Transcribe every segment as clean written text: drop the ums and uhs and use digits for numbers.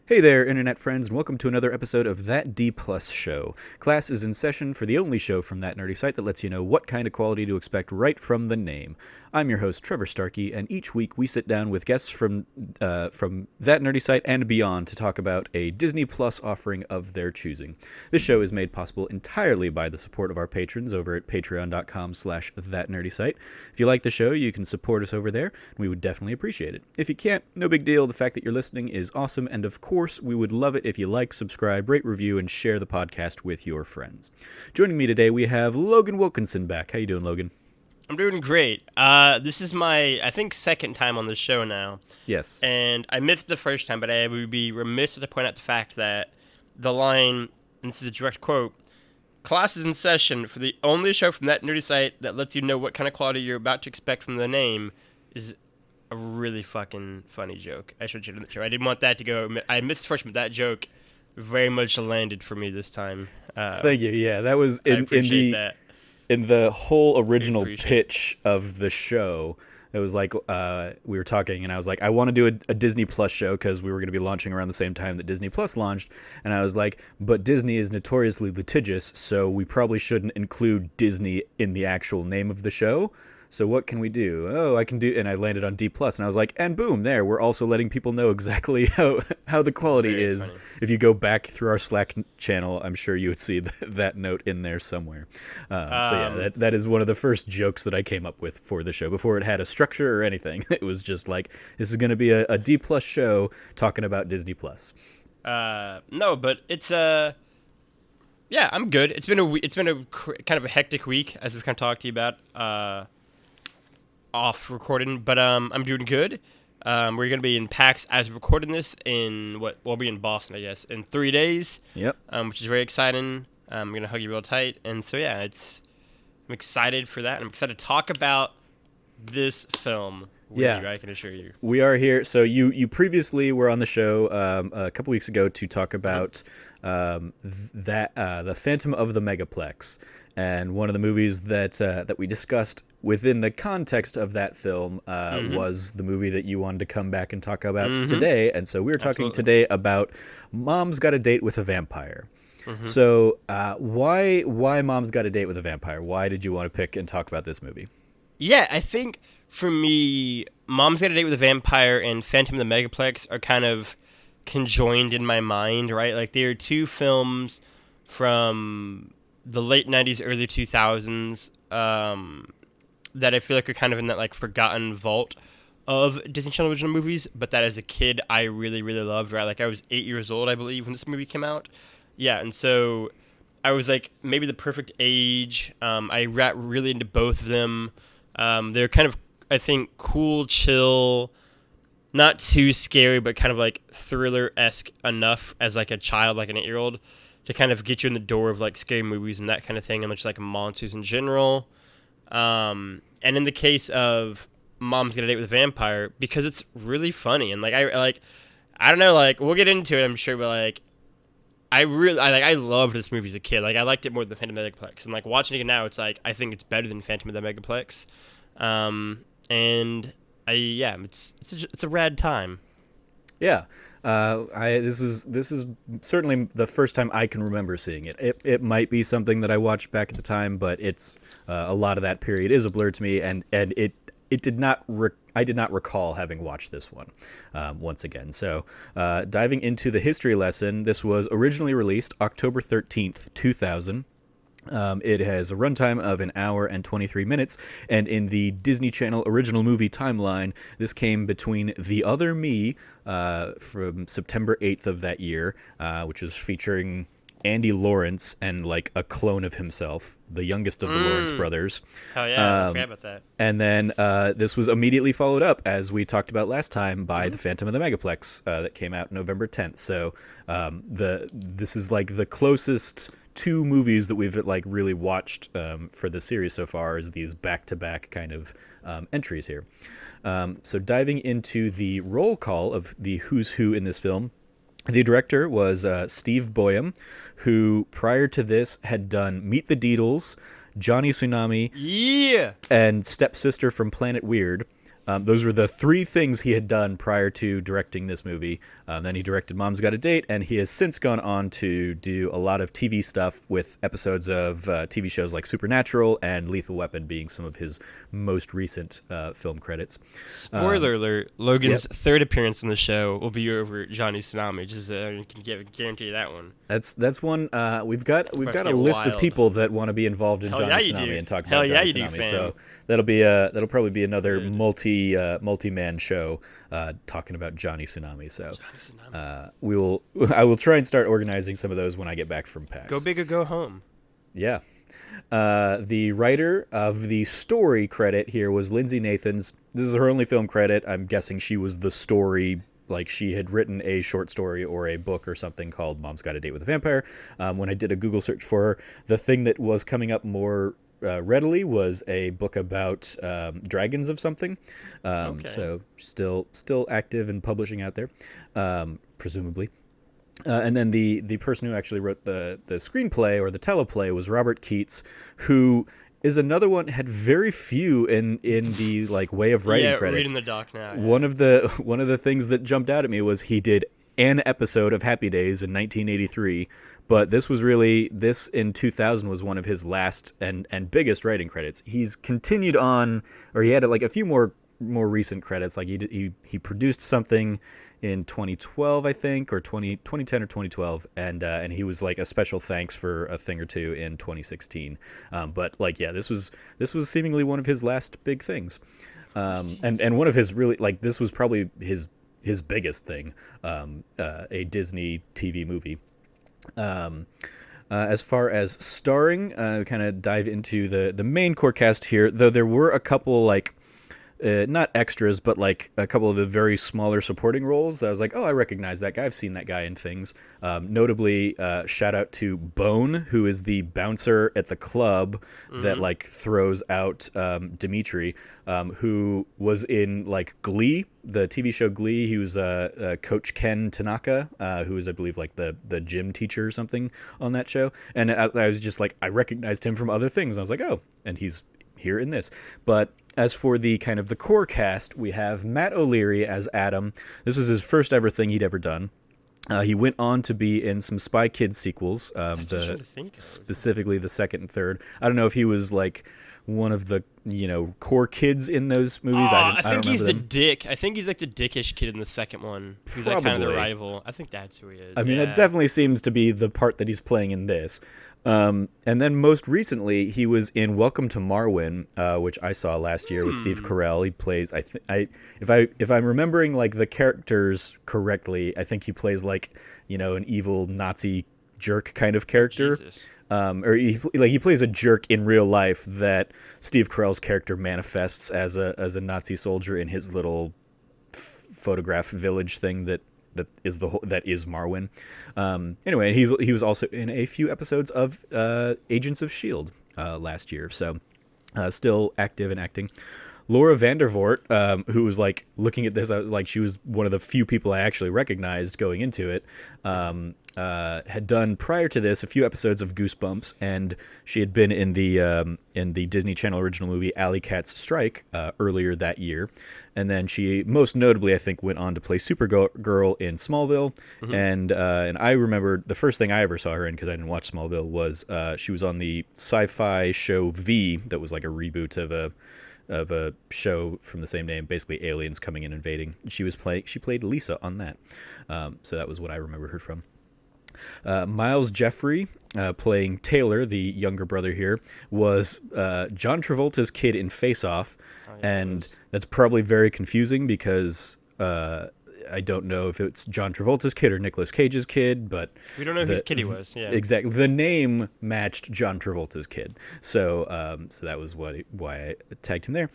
Hey there, internet friends, and welcome to another episode of That D Plus Show. Class is in session for the only show from that nerdy site that lets you know what kind of quality to expect right from the name. I'm your host, Trevor Starkey, and each week we sit down with guests from that nerdy site and beyond to talk about a Disney Plus offering of their choosing. This show is made possible entirely by the support of our patrons over at patreon.com/thatnerdysite. If you like the show, you can support us over there, and we would definitely appreciate it. If you can't, no big deal. The fact that you're listening is awesome, and of course, we would love it if you like, subscribe, rate, review, and share the podcast with your friends. Joining me today, we have Logan Wilkinson back. How you doing, Logan? I'm doing great. This is my, I think, second time on the show now. Yes. And I missed the first time, but I would be remiss to point out the fact that the line, and this is a direct quote, "Class is in session for the only show from that nerdy site that lets you know what kind of quality you're about to expect from the name," is a really fucking funny joke. I should have the show. I didn't want that to go. I missed the first one, but that joke very much landed for me this time. Thank you. Yeah, that was I appreciate that. In the whole original pitch of the show. It was like we were talking, and I was like, I want to do a Disney Plus show because we were going to be launching around the same time that Disney Plus launched. And I was like, but Disney is notoriously litigious, so we probably shouldn't include Disney in the actual name of the show. So what can we do? Oh, I can do, and I landed on D Plus, and I was like, and boom, there. We're also letting people know exactly how the quality Very is. funny. If you go back through our Slack channel, I'm sure you would see that note in there somewhere. So yeah, that is one of the first jokes that I came up with for the show before it had a structure or anything. It was just like, this is going to be a D Plus show talking about Disney Plus. No, but it's yeah, I'm good. It's been kind of a hectic week, as we've kind of talked to you about off recording, but I'm doing good. We're gonna be in PAX as we're recording this in we'll be in Boston, I guess, in 3 days. Yep. Which is very exciting. I'm gonna hug you real tight, and so yeah, I'm excited for that. I'm excited to talk about this film with you, I can assure you. We are here. So you previously were on the show a couple weeks ago to talk about the Phantom of the Megaplex, and one of the movies that we discussed within the context of that film was the movie that you wanted to come back and talk about today. And so we're talking today about Mom's Got a Date with a Vampire. So why Mom's Got a Date with a Vampire? Why did you want to pick and talk about this movie? Yeah, I think for me, Mom's Got a Date with a Vampire and Phantom of the Megaplex are kind of conjoined in my mind, right? Like, they are two films from the late 90s, early 2000s that I feel like are kind of in that, like, forgotten vault of Disney Channel original movies, but that as a kid I really, really loved, right? Like, I was 8 years old, I believe, when this movie came out. Yeah, and so I was, like, maybe the perfect age. I got really into both of them. They're kind of, I think, cool, chill, not too scary, but kind of like thriller-esque enough as like a child, like an 8-year-old, to kind of get you in the door of like scary movies and that kind of thing, and just like monsters in general. And in the case of Mom's Got a Date with a Vampire, because it's really funny, and like I don't know, like we'll get into it, I'm sure, but like I loved this movie as a kid. Like, I liked it more than Phantom of the Megaplex. And, like, watching it now, it's like, I think it's better than Phantom of the Megaplex. It's a rad time. Yeah. This is certainly the first time I can remember seeing it. It might be something that I watched back at the time, but it's a lot of that period is a blur to me, and it did not. I did not recall having watched this one once again. So, diving into the history lesson, this was originally released October 13th, 2000. It has a runtime of 1 hour and 23 minutes, and in the Disney Channel original movie timeline, this came between The Other Me from September 8th of that year, which was featuring Andy Lawrence and like a clone of himself, the youngest of the Lawrence brothers. Oh yeah, I forgot about that. And then this was immediately followed up, as we talked about last time, by The Phantom of the Megaplex that came out November 10th. So this is like the closest two movies that we've like really watched for the series so far, is these back-to-back kind of entries here. So diving into the roll call of the who's who in this film, the director was Steve Boyum, who prior to this had done Meet the Deedles, Johnny Tsunami, yeah, and Stepsister from Planet Weird. Those were the three things he had done prior to directing this movie. Then he directed Mom's Got a Date, and he has since gone on to do a lot of TV stuff with episodes of TV shows like Supernatural and Lethal Weapon being some of his most recent film credits. Spoiler alert, Logan's third appearance in the show will be over Johnny Tsunami. Just can guarantee that one. That's one. We've got a list of people that want to be involved in Johnny Tsunami and talk about Johnny Tsunami. So that'll probably be another multi-man show talking about Johnny Tsunami. So I will try and start organizing some of those when I get back from PAX. Go big or go home. Yeah. The writer of the story credit here was Lindsay Nathans. This is her only film credit. I'm guessing she was the story, like she had written a short story or a book or something called Mom's Got a Date with a Vampire. When I did a Google search for her, the thing that was coming up more readily was a book about dragons of something. So still active and publishing out there, presumably. And then the person who actually wrote the screenplay or the teleplay was Robert Keats, who is another one, had very few in the like way of writing credits. Reading the doc now. Yeah. One of the things that jumped out at me was he did an episode of Happy Days in 1983, but this in 2000 was one of his last and biggest writing credits. He's continued on, or he had like a few more recent credits. Like he produced something in 2012, I think, or 2010 or 2012, and he was like a special thanks for a thing or two in 2016. But like, yeah, this was seemingly one of his last big things, and one of his really, like, this was probably his biggest thing, a Disney TV movie. As far as starring, kind of dive into the main core cast here, though there were a couple like. Not extras, but like a couple of the very smaller supporting roles that I was like, oh, I recognize that guy. I've seen that guy in things. Notably, shout out to Bone, who is the bouncer at the club that like throws out Dimitri, who was in like Glee, the TV show Glee. He was Coach Ken Tanaka, who is, I believe, like the gym teacher or something on that show. And I was just like, I recognized him from other things. And I was like, oh, and he's here in this. But as for the kind of the core cast, we have Matt O'Leary as Adam. This was his first ever thing he'd ever done. He went on to be in some Spy Kids sequels, specifically the second and third. I don't know if he was like one of the core kids in those movies. I think he's the dick. I think he's like the dickish kid in the second one. He's like kind of the rival. I think that's who he is. I mean, it definitely seems to be the part that he's playing in this. And then most recently, he was in Welcome to Marwen, which I saw last year with Steve Carell. He plays, if I'm remembering like the characters correctly, I think he plays like an evil Nazi jerk kind of character. Jesus. Or he plays a jerk in real life that Steve Carell's character manifests as a Nazi soldier in his little photograph village thing that is Marwen. Anyway, he was also in a few episodes of Agents of S.H.I.E.L.D. Last year, so still active and acting. Laura Vandervoort, who was like looking at this, I was like, she was one of the few people I actually recognized going into it. Had done prior to this a few episodes of Goosebumps, and she had been in the Disney Channel original movie Alley Cat's Strike earlier that year, and then she most notably, I think, went on to play Supergirl in Smallville. And I remember the first thing I ever saw her in, because I didn't watch Smallville, was she was on the sci-fi show V, that was like a reboot of a show from the same name, basically aliens coming and invading. She played Lisa on that, so that was what I remember her from. Miles Jeffrey, playing Taylor, the younger brother here, was John Travolta's kid in Face Off, and that's probably very confusing because I don't know if it's John Travolta's kid or Nicolas Cage's kid, but we don't know whose kid he was. Yeah, exactly. The name matched John Travolta's kid, so that was why I tagged him there.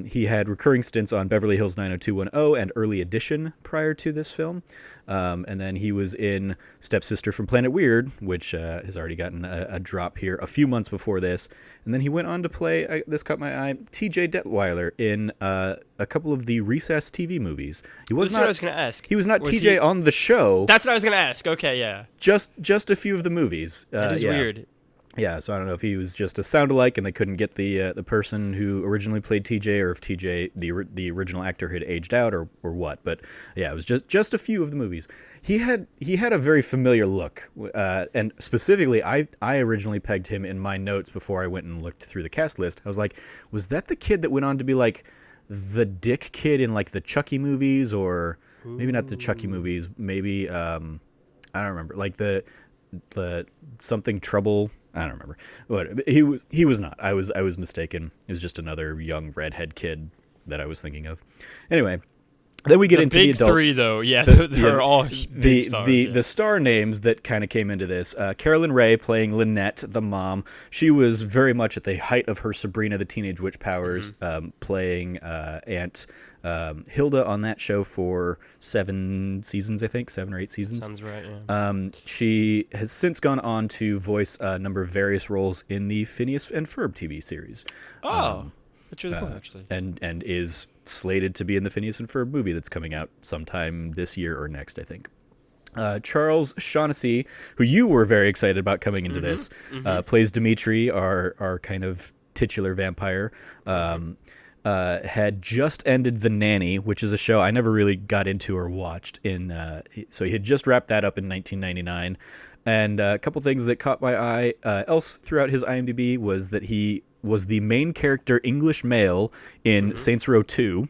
He had recurring stints on Beverly Hills 90210 and Early Edition prior to this film, and then he was in Stepsister from Planet Weird, which has already gotten a drop here a few months before this, and then he went on to play, this caught my eye, T.J. Detweiler in a couple of the Recess TV movies. He was That's what I was going to ask. He was not TJ on the show. That's what I was going to ask. Okay, yeah. Just a few of the movies. That is weird. Yeah, so I don't know if he was just a sound-alike and they couldn't get the person who originally played TJ, or if TJ, the original actor, had aged out, or what. But yeah, it was just a few of the movies. He had a very familiar look, and specifically, I originally pegged him in my notes before I went and looked through the cast list. I was like, was that the kid that went on to be like the dick kid in like the Chucky movies, or maybe not the Chucky movies, maybe I don't remember, like the something trouble. I don't remember, but he was not. I was mistaken. It was just another young redhead kid that I was thinking of. Anyway, then we get into the big adults. three, though. Yeah, they're all big stars. The star names that kind of came into this. Carolyn Ray playing Lynette, the mom. She was very much at the height of her Sabrina the Teenage Witch powers, playing Aunt Hilda on that show for 7 seasons, I think, 7 or 8 seasons. Sounds right, yeah. She has since gone on to voice a number of various roles in the Phineas and Ferb TV series. That's really cool, actually. And is slated to be in the Phineas and Ferb movie that's coming out sometime this year or next, I think. Charles Shaughnessy, who you were very excited about coming into this, plays Dimitri, our kind of titular vampire. Had just ended The Nanny, which is a show I never really got into or watched. So he had just wrapped that up in 1999. And a couple things that caught my eye else throughout his IMDb was that he was the main character English male in Saints Row 2.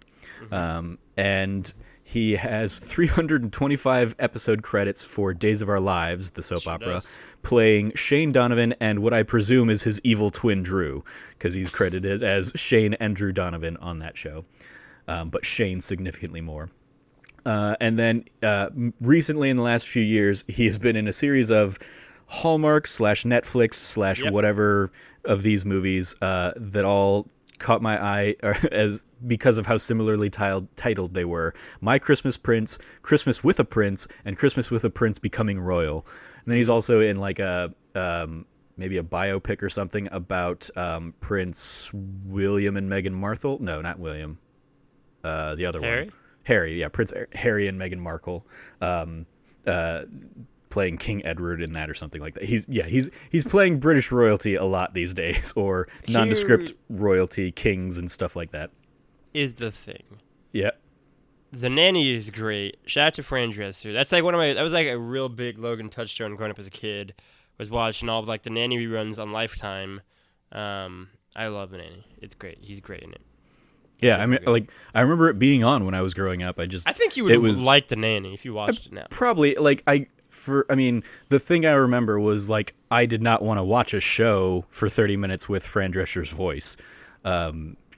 And he has 325 episode credits for Days of Our Lives, the soap opera, playing Shane Donovan and what I presume is his evil twin Drew, because he's credited as Shane and Drew Donovan on that show, but Shane significantly more. And then recently, in the last few years, he has been in a series of Hallmark / Netflix / whatever of these movies that all caught my eye as because of how similarly titled they were: My Christmas Prince, Christmas with a Prince, and Christmas with a Prince Becoming Royal. And then he's also in like a maybe a biopic or something about Prince William and Meghan Markle. No, not William. The other one. Harry, yeah, Prince Harry and Meghan Markle. Playing King Edward in that or something like that. He's playing British royalty a lot these days, or nondescript royalty, kings and stuff like that. Is the thing. Yeah. The Nanny is great. Shout out to Fran Dresser. That's like that was like a real big Logan touchstone growing up as a kid. Was watching all of like the Nanny reruns on Lifetime. I love The Nanny. It's great. He's great in it. Yeah, I mean, like I remember it being on when I was growing up. I think you would like The Nanny if you watched it now. Probably, the thing I remember was like I did not want to watch a show for 30 minutes with Fran Drescher's voice.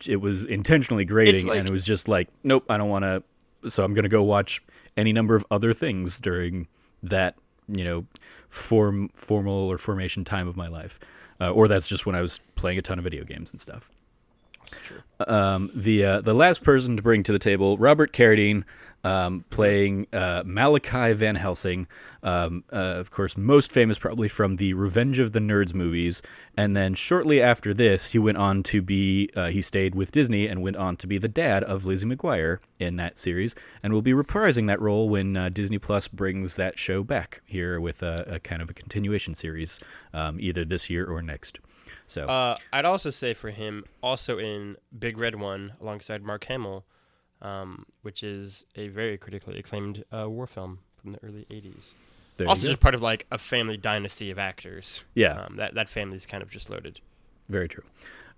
It was intentionally grating, and it was just like, nope, I don't want to. So I'm going to go watch any number of other things during that, formal or formation time of my life, or that's just when I was playing a ton of video games and stuff. True. The last person to bring to the table, Robert Carradine, playing Malachi Van Helsing, of course, most famous probably from the Revenge of the Nerds movies, and then shortly after this, he went on to be, he stayed with Disney and went on to be the dad of Lizzie McGuire in that series, and will be reprising that role when Disney Plus brings that show back here with a kind of a continuation series, either this year or next. So I'd also say for him, also in Big Red One alongside Mark Hamill, which is a very critically acclaimed war film from the early 80s. Also just part of like a family dynasty of actors. Yeah. That family's kind of just loaded. Very true.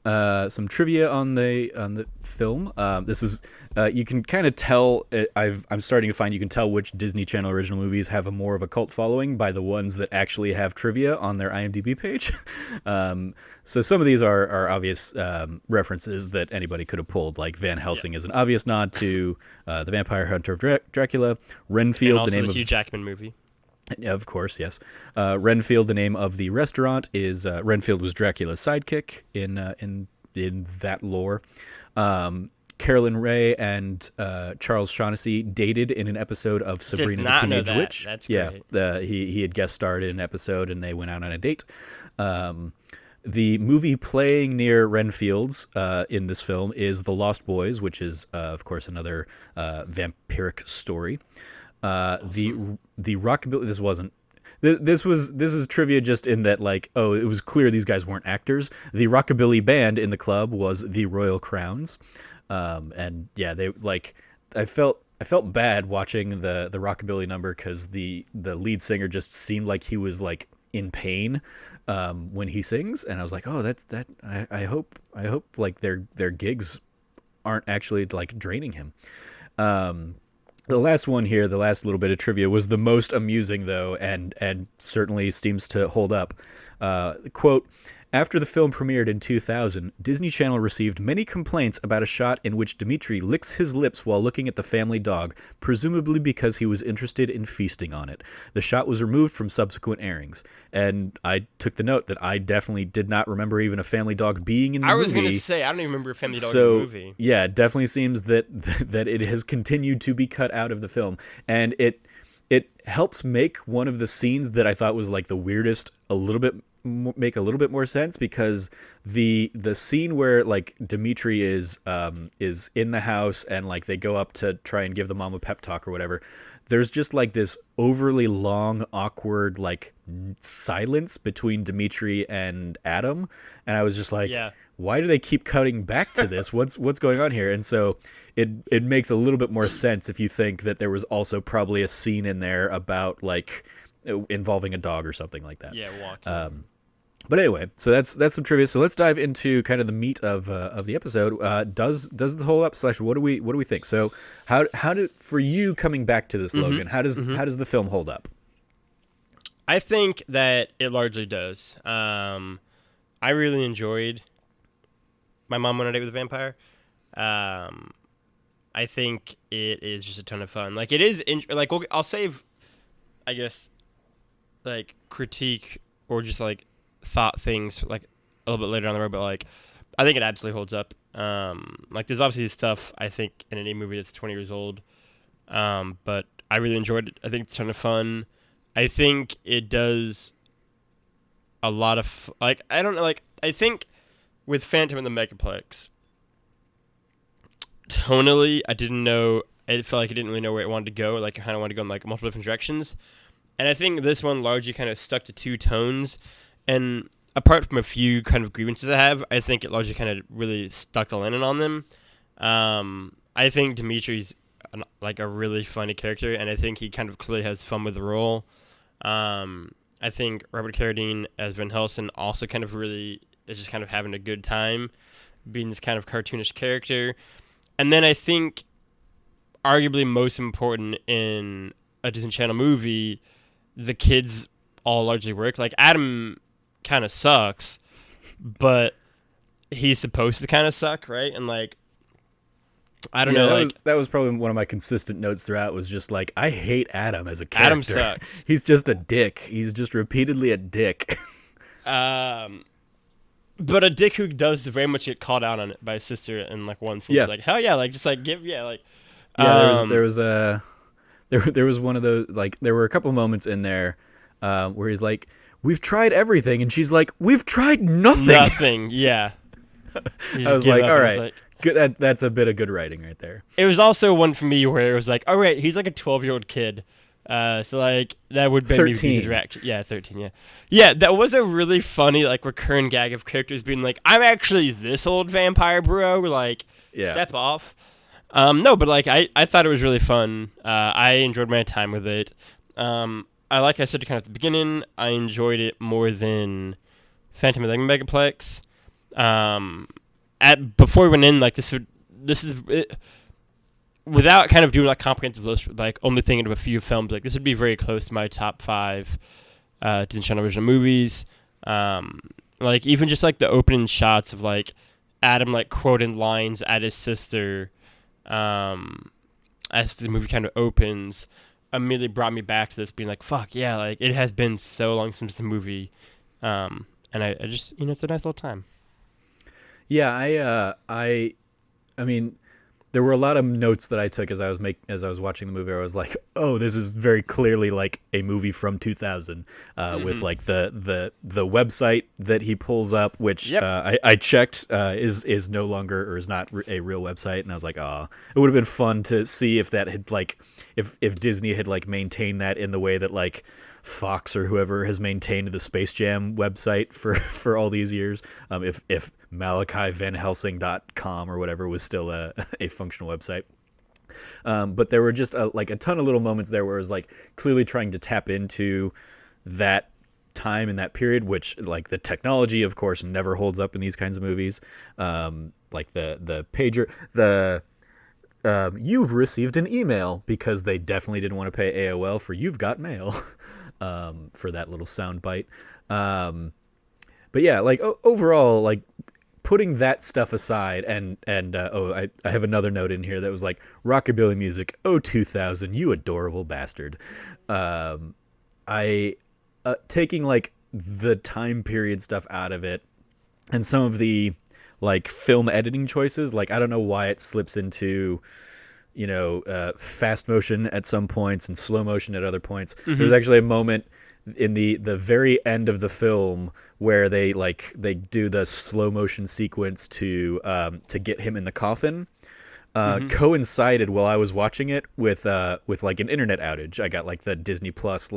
Some trivia on the film. This is you can kind of tell. I'm starting to find you can tell which Disney Channel original movies have more of a cult following by the ones that actually have trivia on their IMDb page. So some of these are obvious references that anybody could have pulled. Like Van Helsing is an obvious nod to the Vampire Hunter of Dracula. Renfield, and also the name the Hugh of Jackman movie. Of course, yes. Renfield, the name of the restaurant, is Renfield was Dracula's sidekick in that lore. Carolyn Ray and Charles Shaughnessy dated in an episode of Sabrina the Teenage Witch. That's great. Yeah, he had guest starred in an episode, and they went out on a date. The movie playing near Renfield's in this film is The Lost Boys, which is, of course, another vampiric story. The rockabilly. This wasn't This is trivia just in that, like, oh, it was clear these guys weren't actors. The rockabilly band in the club was the Royal Crowns, and yeah, they like I felt bad watching the rockabilly number because the lead singer just seemed like he was like in pain when he sings, and I was like, oh, that's that. I hope like their gigs aren't actually like draining him. The last one here, the last little bit of trivia, was the most amusing, though, and certainly seems to hold up. Quote, after the film premiered in 2000, Disney Channel received many complaints about a shot in which Dimitri licks his lips while looking at the family dog, presumably because he was interested in feasting on it. The shot was removed from subsequent airings. And I took the note that I definitely did not remember even a family dog being in the movie. I was going to say, I don't even remember a family dog in the movie. Yeah, it definitely seems that it has continued to be cut out of the film. And it helps make one of the scenes that I thought was like the weirdest make a little bit more sense, because the scene where like Dimitri is in the house and like they go up to try and give the mom a pep talk or whatever, there's just like this overly long, awkward like silence between Dimitri and Adam, and I was just like, yeah, why do they keep cutting back to this? What's going on here? And so it makes a little bit more sense if you think that there was also probably a scene in there about like involving a dog or something like that. Yeah, walking. But anyway, so that's some trivia. So let's dive into kind of the meat of the episode. Does the whole up / what do we think? So how do, for you coming back to this, Logan, how does the film hold up? I think that it largely does. I really enjoyed My Mom Went on a Date with a Vampire. I think it is just a ton of fun. Like, it is like, I'll save, I guess, like critique or just like thought things like a little bit later on the road, but like I think it absolutely holds up. Like there's obviously stuff I think in any movie that's 20 years old, but I really enjoyed it. I think it's a ton of fun. I think it does a lot of like, I don't know, like I think with Phantom and the Megaplex, tonally I didn't know, it felt like I didn't really know where it wanted to go. Like I kind of wanted to go in like multiple different directions. And I think this one largely kind of stuck to two tones. And apart from a few kind of grievances I have, I think it largely kind of really stuck the landing on them. I think Dimitri's like a really funny character, and I think he kind of clearly has fun with the role. I think Robert Carradine as Van Helsing also kind of really is just kind of having a good time being this kind of cartoonish character. And then I think arguably most important in a Disney Channel movie, the kids all largely work. Like Adam kind of sucks, but he's supposed to kind of suck, right? And like, I don't know. That was probably one of my consistent notes throughout. Was just like, I hate Adam as a character. Adam sucks. He's just a dick. He's just repeatedly a dick. But a dick who does very much get called out on it by his sister in like one scene. Yeah. Like, hell yeah, like just like give like. Yeah, there was one of those, like, there were a couple moments in there where he's like, we've tried everything, and she's like, we've tried nothing. Nothing, yeah. I was like, all right, good. That's a bit of good writing right there. It was also one for me where it was like, all right, he's like a 12-year-old kid. So like that would be 13. His reaction. Yeah, 13. Yeah, yeah. That was a really funny like recurring gag of characters being like, "I'm actually this old vampire, bro." Like, yeah. Step off. No, but like I thought it was really fun. I enjoyed my time with it. Like I said kind of at the beginning, I enjoyed it more than Phantom of the Megaplex. Before we went in, like this is it, without kind of doing like comprehensive list, like only thinking of a few films, like this would be very close to my top 5 Disney Channel original movies. Like even just like the opening shots of like Adam like quoting lines at his sister, as the movie kind of opens, immediately brought me back to this, being like, "Fuck yeah!" Like it has been so long since the movie, and I just it's a nice little time. Yeah, I mean, there were a lot of notes that I took as I was watching the movie. I was like, oh, this is very clearly like a movie from 2000, with like the website that he pulls up, which Yep. I checked is no longer, or is not a real website, and I was like, oh, it would have been fun to see if that had like if Disney had like maintained that in the way that like Fox or whoever has maintained the Space Jam website for all these years. If MalachiVanHelsing.com or whatever was still a functional website. But there were just like a ton of little moments there where it was like clearly trying to tap into that time and that period, which like the technology, of course, never holds up in these kinds of movies. Like the pager, you've received an email, because they definitely didn't want to pay AOL for "You've got mail," for that little sound bite. But yeah, like overall, like putting that stuff aside, I have another note in here that was like rockabilly music. Oh, 2000, you adorable bastard. I taking like the time period stuff out of it, and some of the like film editing choices. Like I don't know why it slips into fast motion at some points and slow motion at other points. There's actually a moment in the very end of the film where they do the slow motion sequence to get him in the coffin. Coincided while I was watching it with like an internet outage. I got like the Disney Plus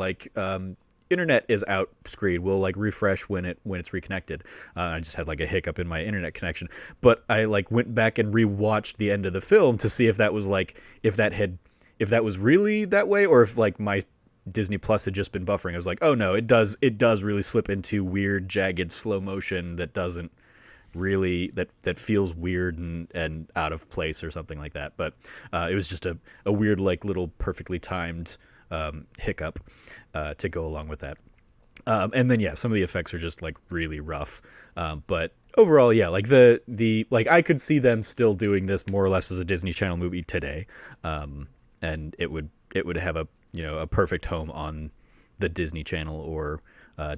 internet is out screen. Will like refresh when it's reconnected. I just had like a hiccup in my internet connection, but I like went back and rewatched the end of the film to see if that was like if that was really that way, or if like my Disney Plus had just been buffering. I was like, oh no, it does really slip into weird jagged slow motion that doesn't really that feels weird and out of place or something like that. But it was just a weird like little perfectly timed hiccup to go along with that. And then yeah, some of the effects are just like really rough. But overall, yeah, like the like I could see them still doing this more or less as a Disney Channel movie today. And it would have a perfect home on the Disney Channel or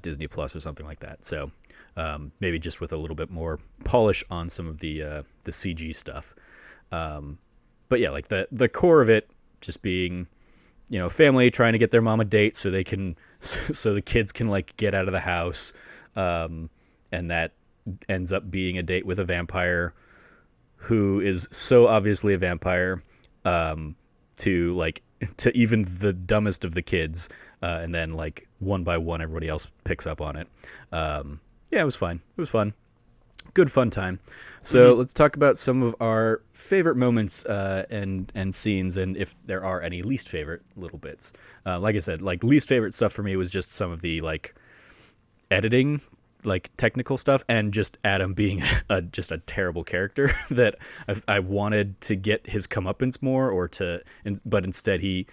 Disney Plus or something like that. So maybe just with a little bit more polish on some of the CG stuff. But yeah, like the core of it just being family trying to get their mom a date so they can so the kids can like get out of the house, and that ends up being a date with a vampire who is so obviously a vampire, to even the dumbest of the kids, and then like one by one everybody else picks up on it. Yeah, it was fine. It was fun. Good fun time. So let's talk about some of our favorite moments and scenes, and if there are any least favorite little bits. Like I said, like least favorite stuff for me was just some of the like editing, like technical stuff, and just Adam being just a terrible character that I wanted to get his comeuppance more, but instead he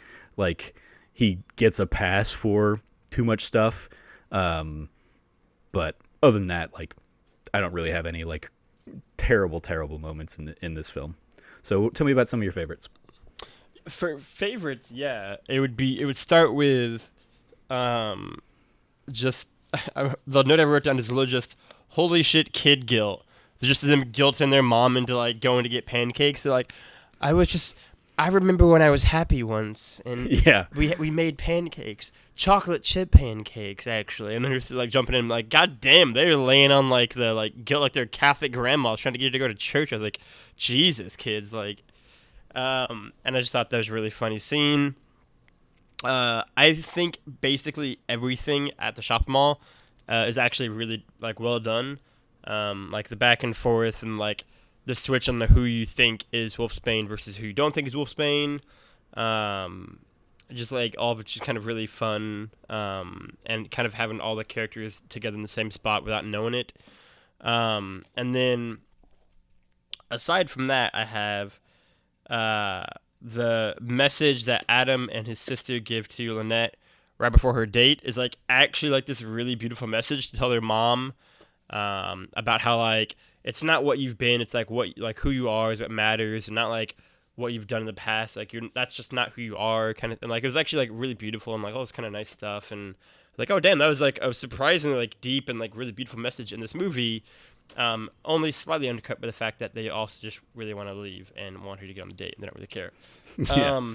gets a pass for too much stuff. But other than that, like I don't really have any like terrible moments in this film. So tell me about some of your favorites. For favorites, yeah, it would start with just the note I wrote down is literally just holy shit kid guilt. They're just them guilting their mom into like going to get pancakes. They're like, I remember when I was happy once, and Yeah, we made pancakes, chocolate chip pancakes actually, and then they're like jumping in like, god damn, they're laying on like the like guilt like their Catholic grandmas trying to get you to go to church. I was like, Jesus, kids, like, and I just thought that was a really funny scene. I think basically everything at the shop mall is actually really like well done. Like the back and forth and like the switch on the who you think is Wolfsbane versus who you don't think is Wolfsbane. Just like all of it's just kind of really fun, and kind of having all the characters together in the same spot without knowing it. And then aside from that, I have the message that Adam and his sister give to Lynette right before her date is like actually like this really beautiful message to tell their mom about how like it's not what you've been, it's like what like who you are is what matters, and not like what you've done in the past. Like that's just not who you are, kind of. And like it was actually like really beautiful and like all this kind of nice stuff, and like oh damn, that was like a surprisingly like deep and like really beautiful message in this movie. Only slightly undercut by the fact that they also just really want to leave and want her to get on the date, and they don't really care. Yeah.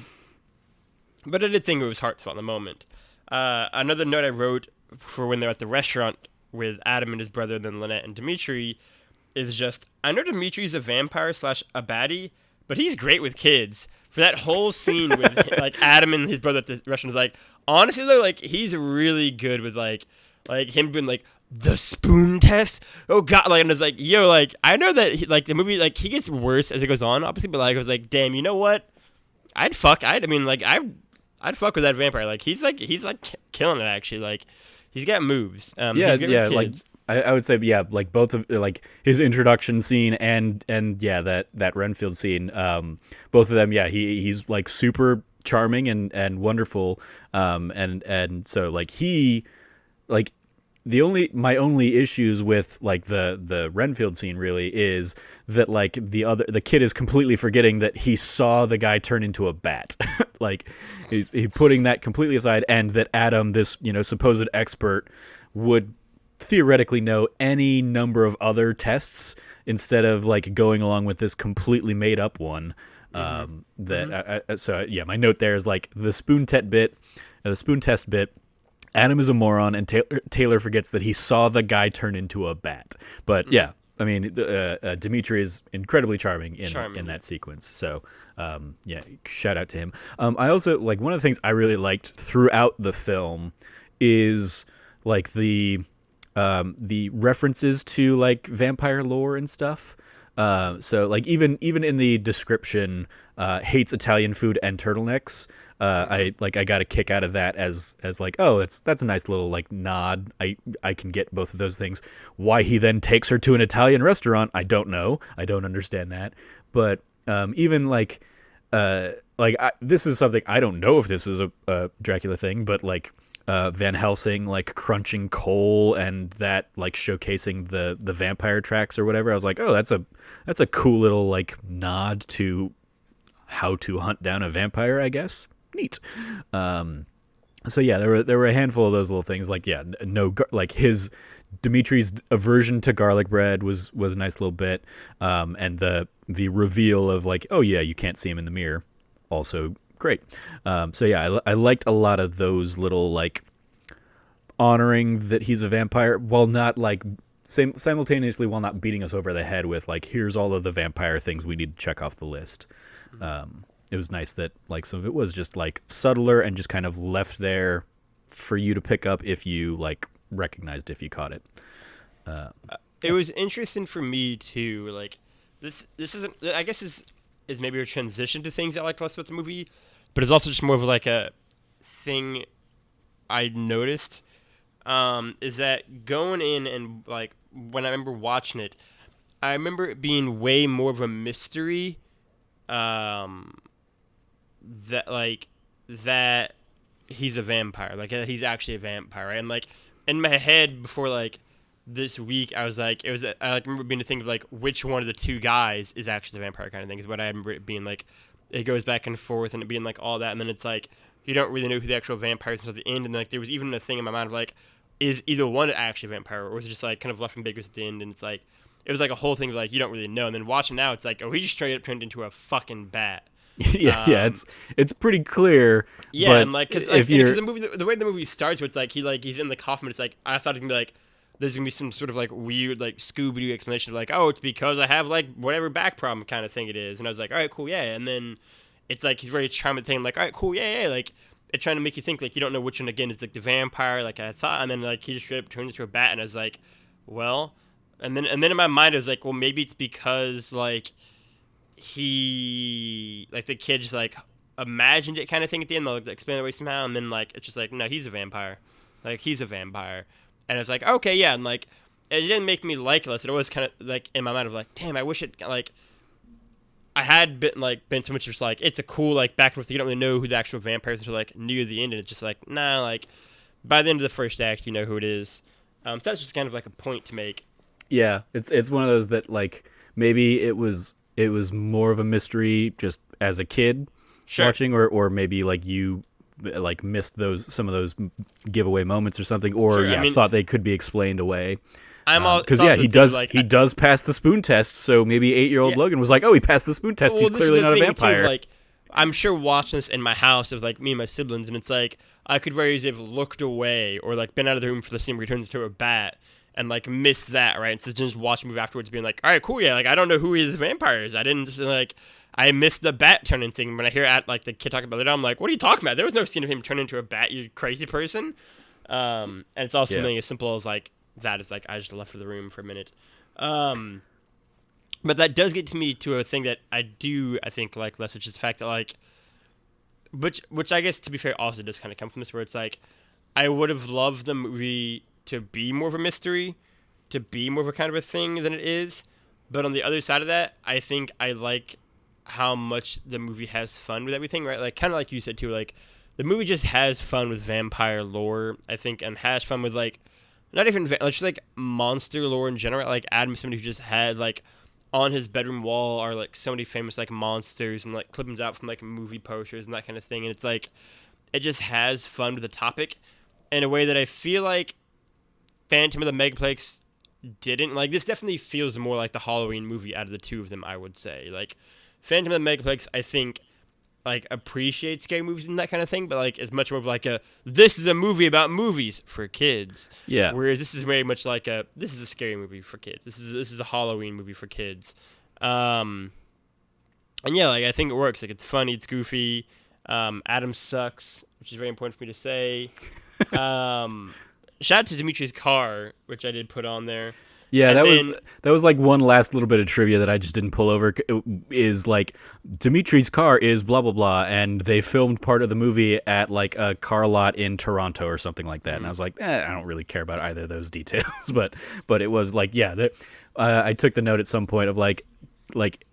But I did think it was heartfelt in the moment. Another note I wrote for when they're at the restaurant with Adam and his brother, then Lynette and Dimitri, is just, I know Dimitri's a vampire slash a baddie, but he's great with kids. For that whole scene with like Adam and his brother at the restaurant is like, honestly though, like he's really good with like him being like the spoon test. Oh god, like and it's like yo, like I know that like the movie like he gets worse as it goes on, obviously, but like I was like, damn, you know what? I'd fuck with that vampire. Like he's killing it actually. Like he's got moves. Yeah. Like I would say, yeah, like both of like his introduction scene and yeah that Renfield scene. Both of them, yeah, he's like super charming and wonderful. And so like my only issues with like the Renfield scene really is that like the kid is completely forgetting that he saw the guy turn into a bat. Like he's putting that completely aside, and that Adam, this supposed expert, would theoretically know any number of other tests instead of like going along with this completely made up one. So yeah, my note there is like the spoon test bit. Adam is a moron, and Taylor forgets that he saw the guy turn into a bat. But yeah, I mean, Dimitri is incredibly charming in that sequence. So yeah, shout out to him. I also like one of the things I really liked throughout the film is like the references to like vampire lore and stuff. So like even in the description, hates Italian food and turtlenecks. I got a kick out of that as like, oh, that's a nice little like nod. I can get both of those things. Why he then takes her to an Italian restaurant, I don't know. I don't understand that. But even this is something I don't know if this is a Dracula thing, but like Van Helsing like crunching coal and that like showcasing the vampire tracks or whatever. I was like, oh, that's a cool little like nod to how to hunt down a vampire, I guess. Neat. So yeah, there were a handful of those little things. Like yeah, like his Dimitri's aversion to garlic bread was a nice little bit, and the reveal of like, oh yeah, you can't see him in the mirror, also great. So yeah, I liked a lot of those little like honoring that he's a vampire while not like simultaneously while not beating us over the head with like, here's all of the vampire things we need to check off the list. It was nice that like some of it was just like subtler and just kind of left there for you to pick up if you like recognized, if you caught it. It was interesting for me too. Like this isn't, I guess is maybe a transition to things I like less about the movie, but it's also just more of like a thing I noticed. Is that going in and like when I remember watching it, I remember it being way more of a mystery. That he's a vampire, like he's actually a vampire, right? And like in my head before like this week, I was like, I like remember being to think of like which one of the two guys is actually the vampire kind of thing. Is what I remember it being like. It goes back and forth and it being like all that, and then it's like you don't really know who the actual vampire is until the end. And like there was even a thing in my mind of like, is either one actually a vampire, or was it just like kind of left ambiguous at the end? And it's like it was like a whole thing of like you don't really know. And then watching now, it's like, oh, he just straight up turned into a fucking bat. Yeah, it's pretty clear. Yeah, but and like because the movie, the way the movie starts, where it's like he's in the coffin. It's like I thought it was gonna be like there's gonna be some sort of like weird like Scooby-Doo explanation of like, oh, it's because I have like whatever back problem kind of thing it is. And I was like, all right, cool, yeah. And then it's like he's very charming thing. I'm like, all right, cool, yeah. Like it's trying to make you think like you don't know which one again is like the vampire, like I thought. And then like he just straight up turns into a bat, and I was like, well, and then in my mind I was like, well, maybe it's because like he like the kid just like imagined it kind of thing at the end. They'll like, explain it away somehow, and then like it's just like, no, he's a vampire. Like he's a vampire. And it's like, okay, yeah, and like it didn't make me like it less. It was kind of like in my mind of like, damn, I wish it like I had been so much just like it's a cool like back and forth. You don't really know who the actual vampire is until like near the end, and it's just like, nah, like by the end of the first act, you know who it is. So that's just kind of like a point to make. Yeah, it's one of those that like maybe it was more of a mystery just as a kid watching, or maybe like you like missed some of those giveaway moments or something, or sure, I mean, thought they could be explained away. Because he does pass the spoon test, so maybe 8-year-old Logan was like, oh, he passed the spoon test, he's clearly not a vampire. I'm sure watching this in my house of like me and my siblings, and it's like I could very easily have looked away or like been out of the room for the scene where he turns into a bat and like missed that, right? Instead of just watching the movie afterwards, being like, all right, cool, yeah, like I don't know who the vampire is. I didn't just, like. I missed the bat turning thing. When I hear like the kid talking about it, I'm like, "What are you talking about? There was no scene of him turn into a bat, you crazy person." And it's also something as simple as like that. It's like I just left the room for a minute. But that does get to me to a thing that I think like less, which is the fact that like, which I guess to be fair also does kind of come from this, where it's like I would have loved the movie to be more of a mystery, to be more of a kind of a thing than it is. But on the other side of that, I think I like how much the movie has fun with everything, right? Like kind of like you said too, like the movie just has fun with vampire lore, I think, and has fun with like not even just like monster lore in general. Like Adam is somebody who just had like on his bedroom wall are like so many famous like monsters and like clippings out from like movie posters and that kind of thing. And it's like it just has fun with the topic in a way that I feel like Phantom of the Megaplex didn't. Like this definitely feels more like the Halloween movie out of the two of them, I would say. Like Phantom of the Megaplex, I think, like appreciates scary movies and that kind of thing, but like is much more of like this is a movie about movies for kids. Yeah. Whereas this is very much like this is a scary movie for kids. This is a Halloween movie for kids. And yeah, like I think it works. Like it's funny, it's goofy. Adam sucks, which is very important for me to say. Shout out to Dimitri's car, which I did put on there. Yeah, that was like one last little bit of trivia that I just didn't pull over. Is like Dimitri's car is blah blah blah, and they filmed part of the movie at like a car lot in Toronto or something like that. And I was like, I don't really care about either of those details, but it was like, yeah, I took the note at some point of like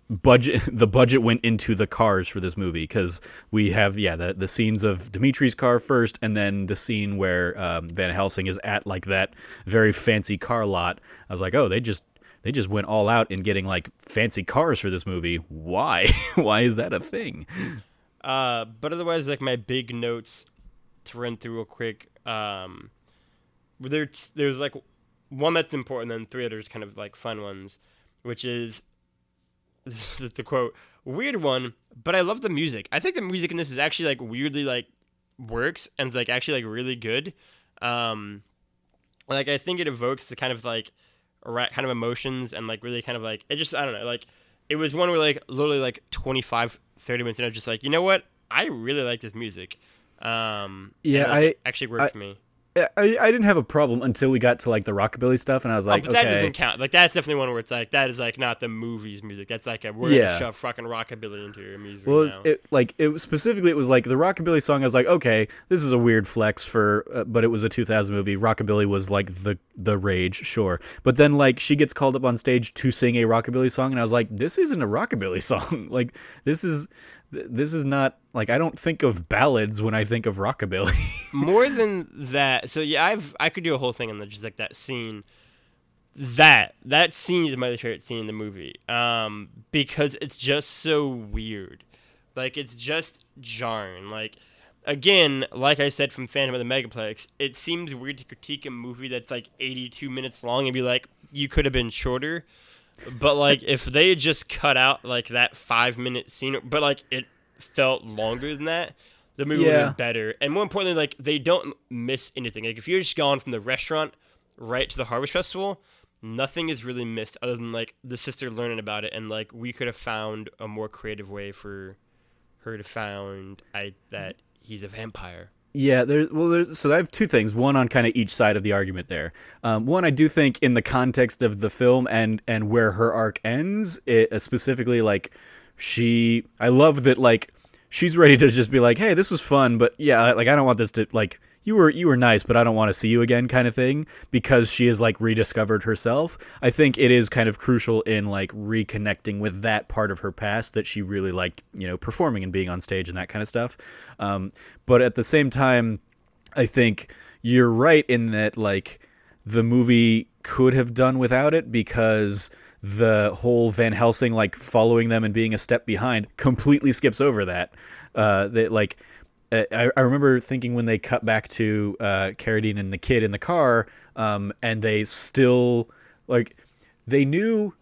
the budget went into the cars for this movie, because we have the scenes of Dimitri's car first, and then the scene where Van Helsing is at like that very fancy car lot. I was like, oh, they just went all out in getting like fancy cars for this movie. Why? Why is that a thing? But otherwise, like my big notes to run through real quick. There's like one that's important, and then three others kind of like fun ones, which is. This is the quote, weird one, but I love the music. I think the music in this is actually like weirdly like works and it's like actually like really good. Like I think it evokes the kind of like kind of emotions and like really kind of like it just I don't know, like it was one where like literally like 25 30 minutes and I was just like, you know what, I really like this music. It actually worked for me. I didn't have a problem until we got to like the rockabilly stuff, and I was like, but okay, that doesn't count. Like that's definitely one where it's like that is like not the movie's music. That's like we're gonna shove fucking rockabilly into your music. Well, it was like the rockabilly song. I was like, okay, this is a weird flex for, but it was a 2000 movie. Rockabilly was like the rage, sure. But then like she gets called up on stage to sing a rockabilly song, and I was like, this isn't a rockabilly song. Like this is not like I don't think of ballads when I think of rockabilly. More than that, so yeah, I could do a whole thing on just like that scene. That scene is my favorite scene in the movie, because it's just so weird, like it's just jarring. Like again, like I said from Phantom of the Megaplex, it seems weird to critique a movie that's like 82 minutes long and be like, you could have been shorter. But like if they had just cut out like that 5-minute scene, but like it felt longer than that, the movie would have been better. And more importantly, like they don't miss anything. Like if you're just gone from the restaurant right to the Harvest Festival, nothing is really missed other than like the sister learning about it, and like we could have found a more creative way for her to find that he's a vampire. Yeah, so I have two things. One on kind of each side of the argument there. One, I do think in the context of the film and where her arc ends, it specifically like I love that like she's ready to just be like, hey, this was fun, but yeah, like I don't want this to like you were nice, but I don't want to see you again kind of thing, because she has like rediscovered herself. I think it is kind of crucial in like reconnecting with that part of her past that she really liked, performing and being on stage and that kind of stuff. But at the same time, I think you're right in that like the movie could have done without it, because the whole Van Helsing like following them and being a step behind completely skips over that. I remember thinking when they cut back to Carradine and the kid in the car, and they still like they knew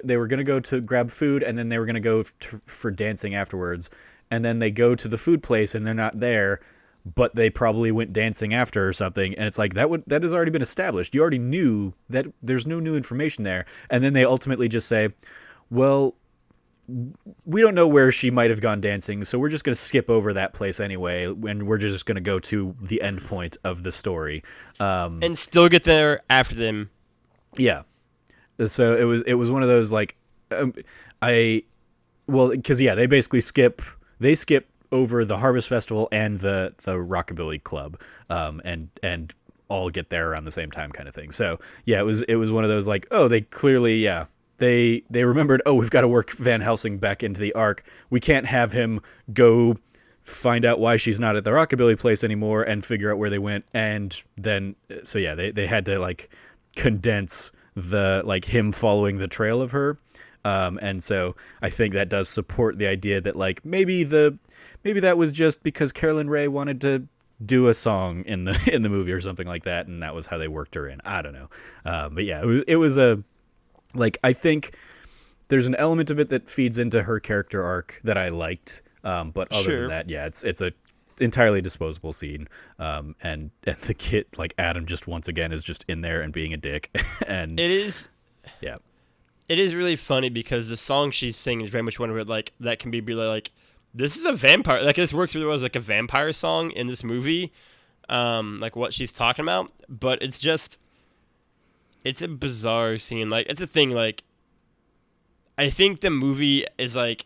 they were gonna go to grab food, and then they were gonna go for dancing afterwards, and then they go to the food place and they're not there, but they probably went dancing after or something, and it's like that has already been established. You already knew that there's no new information there, and then they ultimately just say, well, we don't know where she might have gone dancing, so we're just going to skip over that place anyway, and we're just going to go to the end point of the story, and still get there after them. Yeah. So it was one of those like, because they basically skip over the Harvest Festival and the Rockabilly Club, and all get there around the same time, kind of thing. So yeah, it was one of those like, oh, they clearly they remembered, oh, we've got to work Van Helsing back into the arc. We can't have him go find out why she's not at the Rockabilly place anymore and figure out where they went, and then so yeah, they had to like condense the like him following the trail of her, and so I think that does support the idea that like maybe that was just because Carolyn Ray wanted to do a song in the movie or something like that, and that was how they worked her in. I don't know, but yeah, it was a like, I think there's an element of it that feeds into her character arc that I liked, but other than that, yeah, it's a entirely disposable scene, and the kid, like Adam, just once again is just in there and being a dick. And it is really funny because the song she's singing is very much one where like that can be really like, this is a vampire, like this works really well as like a vampire song in this movie, like what she's talking about, but it's a bizarre scene. Like, it's a thing, like I think the movie is like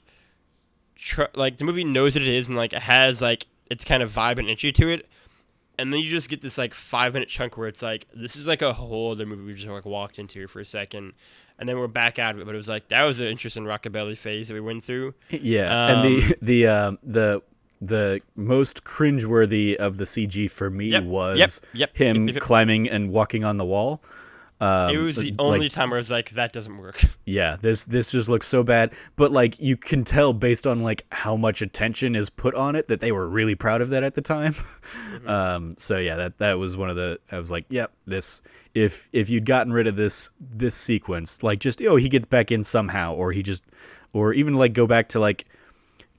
like the movie knows what it is, and like it has like its kind of vibe and entry to it, and then you just get this like 5-minute chunk where it's like, this is like a whole other movie we just like walked into for a second, and then we're back out of it. But it was like, that was an interesting rockabilly phase that we went through. Yeah, and the most cringeworthy of the CG for me was him climbing and walking on the wall. It was the only time where I was like, that doesn't work. Yeah, this just looks so bad. But like, you can tell based on like how much attention is put on it that they were really proud of that at the time. Mm-hmm. So yeah, that was one of the, I was like, yep, this, if you'd gotten rid of this sequence, like just, oh, he gets back in somehow, or even like go back to like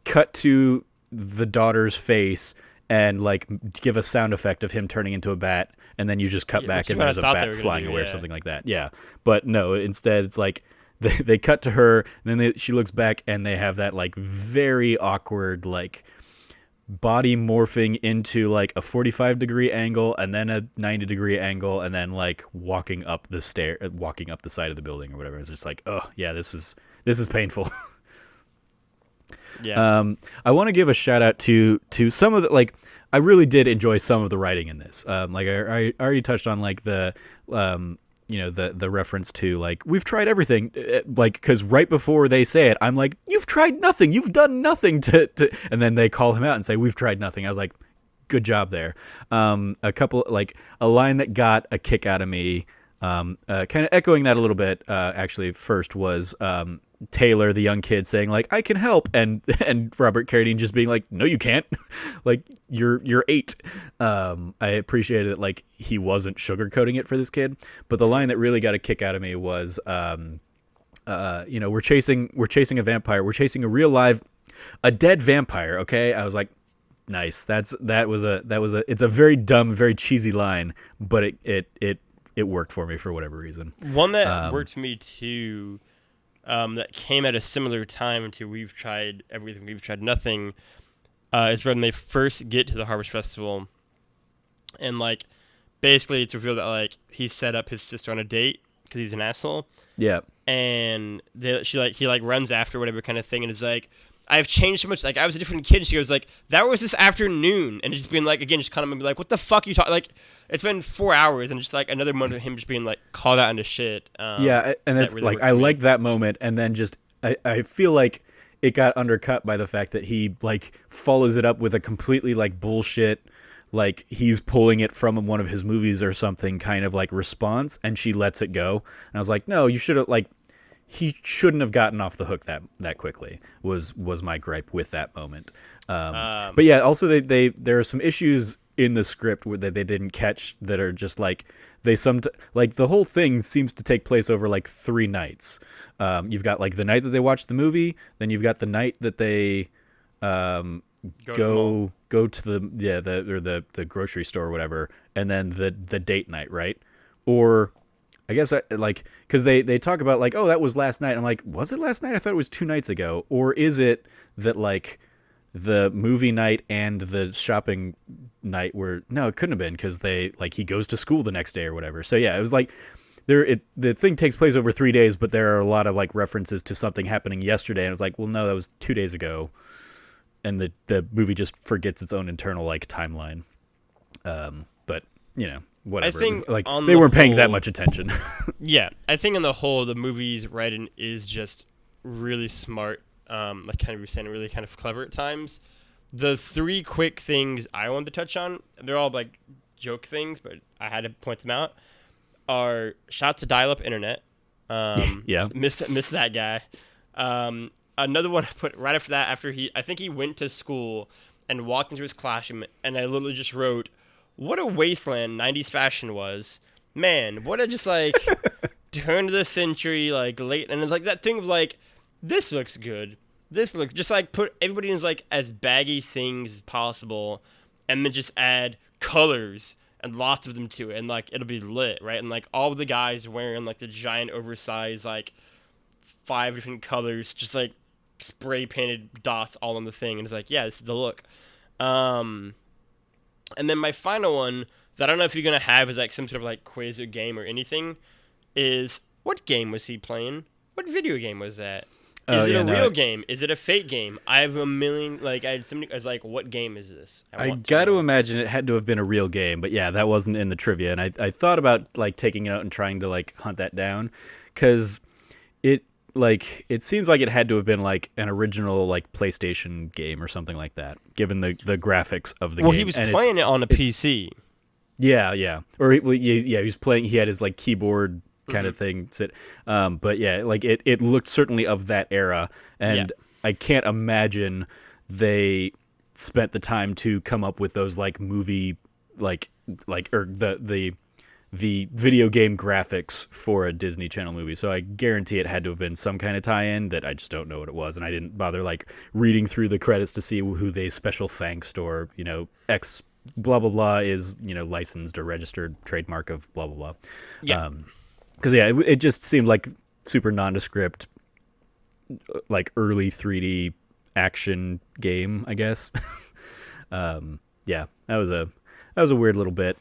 cut to the daughter's face and like give a sound effect of him turning into a bat, and then you just cut back and there's a bat flying away or something like that. Yeah. But no, instead it's like they cut to her, and then she looks back, and they have that like very awkward like body morphing into like a 45-degree angle and then a 90-degree angle, and then like walking up the side of the building or whatever. It's just like, oh yeah, this is painful. Yeah. I want to give a shout out to some of the, like, I really did enjoy some of the writing in this. Like I already touched on like the the reference to like, we've tried everything, like, because right before they say it, I'm like, you've tried nothing, you've done nothing to, and then they call him out and say, we've tried nothing. I was like, good job there. A couple, like a line that got a kick out of me, kind of echoing that a little bit, actually first was Taylor, the young kid, saying like, I can help, and Robert Carradine just being like, no you can't. Like, you're 8. I appreciated it, like he wasn't sugarcoating it for this kid. But the line that really got a kick out of me was we're chasing a vampire, we're chasing a dead vampire, okay? I was like, nice. It's a very dumb, very cheesy line, but it worked for me for whatever reason. One that worked for me too, that came at a similar time to We've Tried Everything, We've Tried Nothing, is when they first get to the Harvest Festival, and like basically it's revealed that like he set up his sister on a date because he's an asshole. Yeah. And he runs after whatever kind of thing, and is like, I've changed so much. Like, I was a different kid. She goes like, that was this afternoon, and just being like, again, just kind of be like, what the fuck are you talking? Like, it's been 4 hours, and just like another moment of him just being like called out into shit. Yeah, and it's really like, I like that moment, and then just I feel like it got undercut by the fact that he like follows it up with a completely like bullshit, like he's pulling it from one of his movies or something kind of like response, and she lets it go. And I was like, no, you should have, like, he shouldn't have gotten off the hook that quickly, was my gripe with that moment. But yeah, also there are some issues in the script that they didn't catch that are just like, like the whole thing seems to take place over like 3 nights. You've got like the night that they watched the movie, then you've got the night that they Go to the mall. go to the grocery store or whatever, and then the date night, right? Or I guess like because they talk about like, oh, that was last night. I'm like, was it last night? I thought it was 2 nights ago. Or is it that like the movie night and the shopping night were no, it couldn't have been because they like he goes to school the next day or whatever. So yeah, it was like the thing takes place over 3 days, but there are a lot of like references to something happening yesterday, and it's like, well, no, that was 2 days ago, and the movie just forgets its own internal like timeline. But you know, whatever. I think it was, like on they the weren't paying that whole- much attention. Yeah, I think on the whole, the movie's writing is just really smart. Like kind of you're saying, really kind of clever at times. The three quick things I wanted to touch on, they're all like joke things, but I had to point them out. Are shout to dial-up internet. Yeah. Missed that guy. Another one I put right after that. I think he went to school and walked into his classroom, and I literally just wrote, "What a wasteland '90s fashion was, man! What a just like turn of the century, like late." And it's like that thing of like, this looks good. This looks just like put everybody in like as baggy things as possible, and then just add colors and lots of them to it, and like it'll be lit, right? And like all of the guys wearing like the giant oversized like 5 different colors, just like spray painted dots all on the thing, and it's like, yeah, this is the look. And then my final one that I don't know if you're gonna have is like some sort of like quiz or game or anything is, what game was he playing? What video game was that? Is it a real game? Is it a fake game? I have a million, like, I was like, what game is this? I got to imagine it had to have been a real game, but yeah, that wasn't in the trivia, and I thought about like taking it out and trying to like hunt that down, because it seems like it had to have been like an original like PlayStation game or something like that, given the graphics of the game. Well, he was playing it on a PC. Yeah, or he was playing. He had his like keyboard kind of thing sit, but yeah, like it looked certainly of that era, and I can't imagine they spent the time to come up with those like movie or the video game graphics for a Disney Channel movie. So I guarantee it had to have been some kind of tie-in that I just don't know what it was, and I didn't bother like reading through the credits to see who they special thanked, or X blah blah blah is licensed or registered trademark of blah blah blah. Yeah. Because it just seemed like super nondescript, like early 3D action game, I guess. Yeah, that was a weird little bit.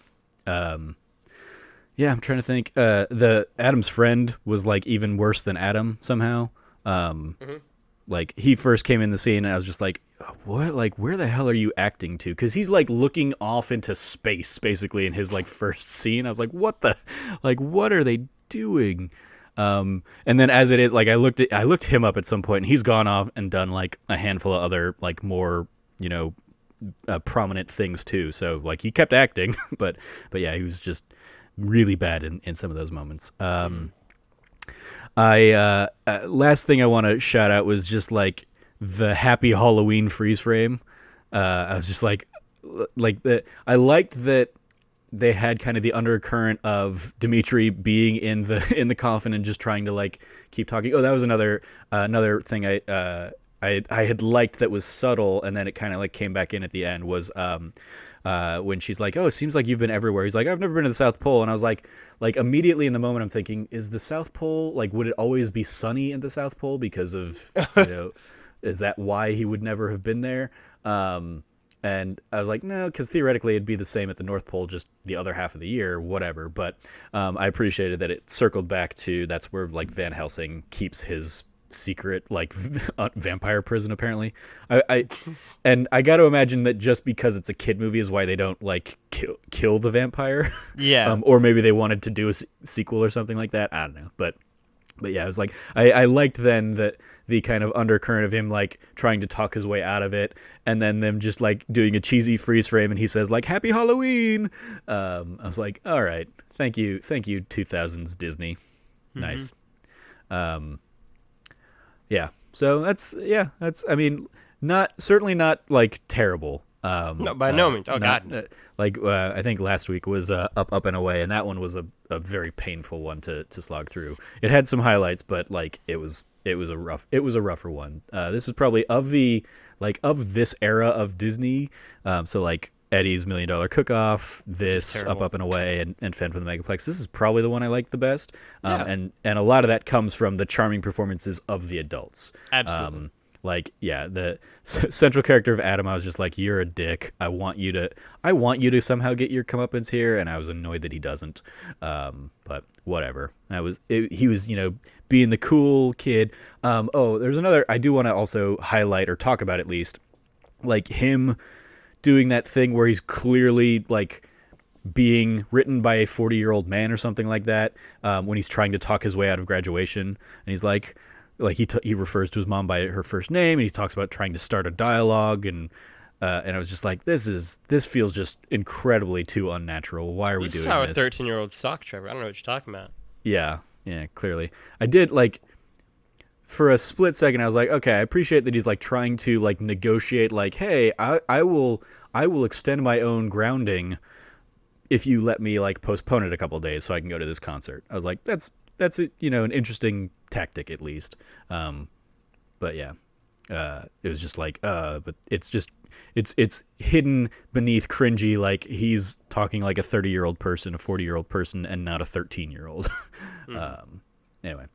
Yeah, I'm trying to think. The Adam's friend was like even worse than Adam somehow. Like he first came in the scene, and I was just like, "What? Like, where the hell are you acting to?" Because he's like looking off into space, basically, in his like first scene. I was like, "What the? Like, what are they doing?" And then as it is, like I looked him up at some point, and he's gone off and done like a handful of other like more prominent things too. So like he kept acting, but yeah, he was just really bad in some of those moments. I last thing I want to shout out was just like the Happy Halloween freeze frame. I was just like I liked that they had kind of the undercurrent of Dimitri being in the coffin and just trying to like keep talking. Oh, that was another thing I had liked that was subtle, and then it kind of like came back in at the end was when she's like, "Oh, it seems like you've been everywhere." He's like, "I've never been to the South Pole," and I was like immediately in the moment I'm thinking, is the South Pole like, would it always be sunny in the South Pole because of is that why he would never have been there? And I was like, no, because theoretically it'd be the same at the North Pole, just the other half of the year, whatever. But I appreciated that it circled back to that's where like Van Helsing keeps his secret like vampire prison apparently. And I got to imagine that just because it's a kid movie is why they don't like kill the vampire. Yeah. Or maybe they wanted to do a sequel or something like that. I don't know, but yeah, it was like I liked then that the kind of undercurrent of him like trying to talk his way out of it, and then them just like doing a cheesy freeze frame, and he says like "Happy Halloween." I was like, all right, thank you 2000s Disney. Nice. Yeah, so that's I mean, certainly not like terrible. No, by no means. Oh God. I think last week was up and away, and that one was a very painful one to slog through. It had some highlights, but like it was it was a rougher one. This is probably of this era of Disney. So like Eddie's $1 Million Cook-Off, this Up and Away, and Phantom of the Megaplex. This is probably the one I like the best. And a lot of that comes from the charming performances of the adults. Absolutely. The central character of Adam, I was just like, you're a dick. I want you to somehow get your comeuppance here, and I was annoyed that he doesn't. But whatever. He was, being the cool kid. There's another I do want to also highlight or talk about, at least, like him doing that thing where he's clearly like being written by a 40-year-old man or something like that, when he's trying to talk his way out of graduation, and he's like he refers to his mom by her first name, and he talks about trying to start a dialogue, and I was just like, this feels just incredibly too unnatural. Why are we doing this? This is how a 13-year-old talk, Trevor. I don't know what you're talking about. Yeah, clearly. I did, like, for a split second, I was like, okay, I appreciate that he's like trying to like negotiate, like, hey, I will extend my own grounding if you let me like postpone it a couple of days so I can go to this concert. I was like, that's an interesting tactic, at least. But yeah, it was just like, but it's hidden beneath cringy, like he's talking like a 30-year-old person, a 40-year-old person, and not a 13-year-old. Anyway.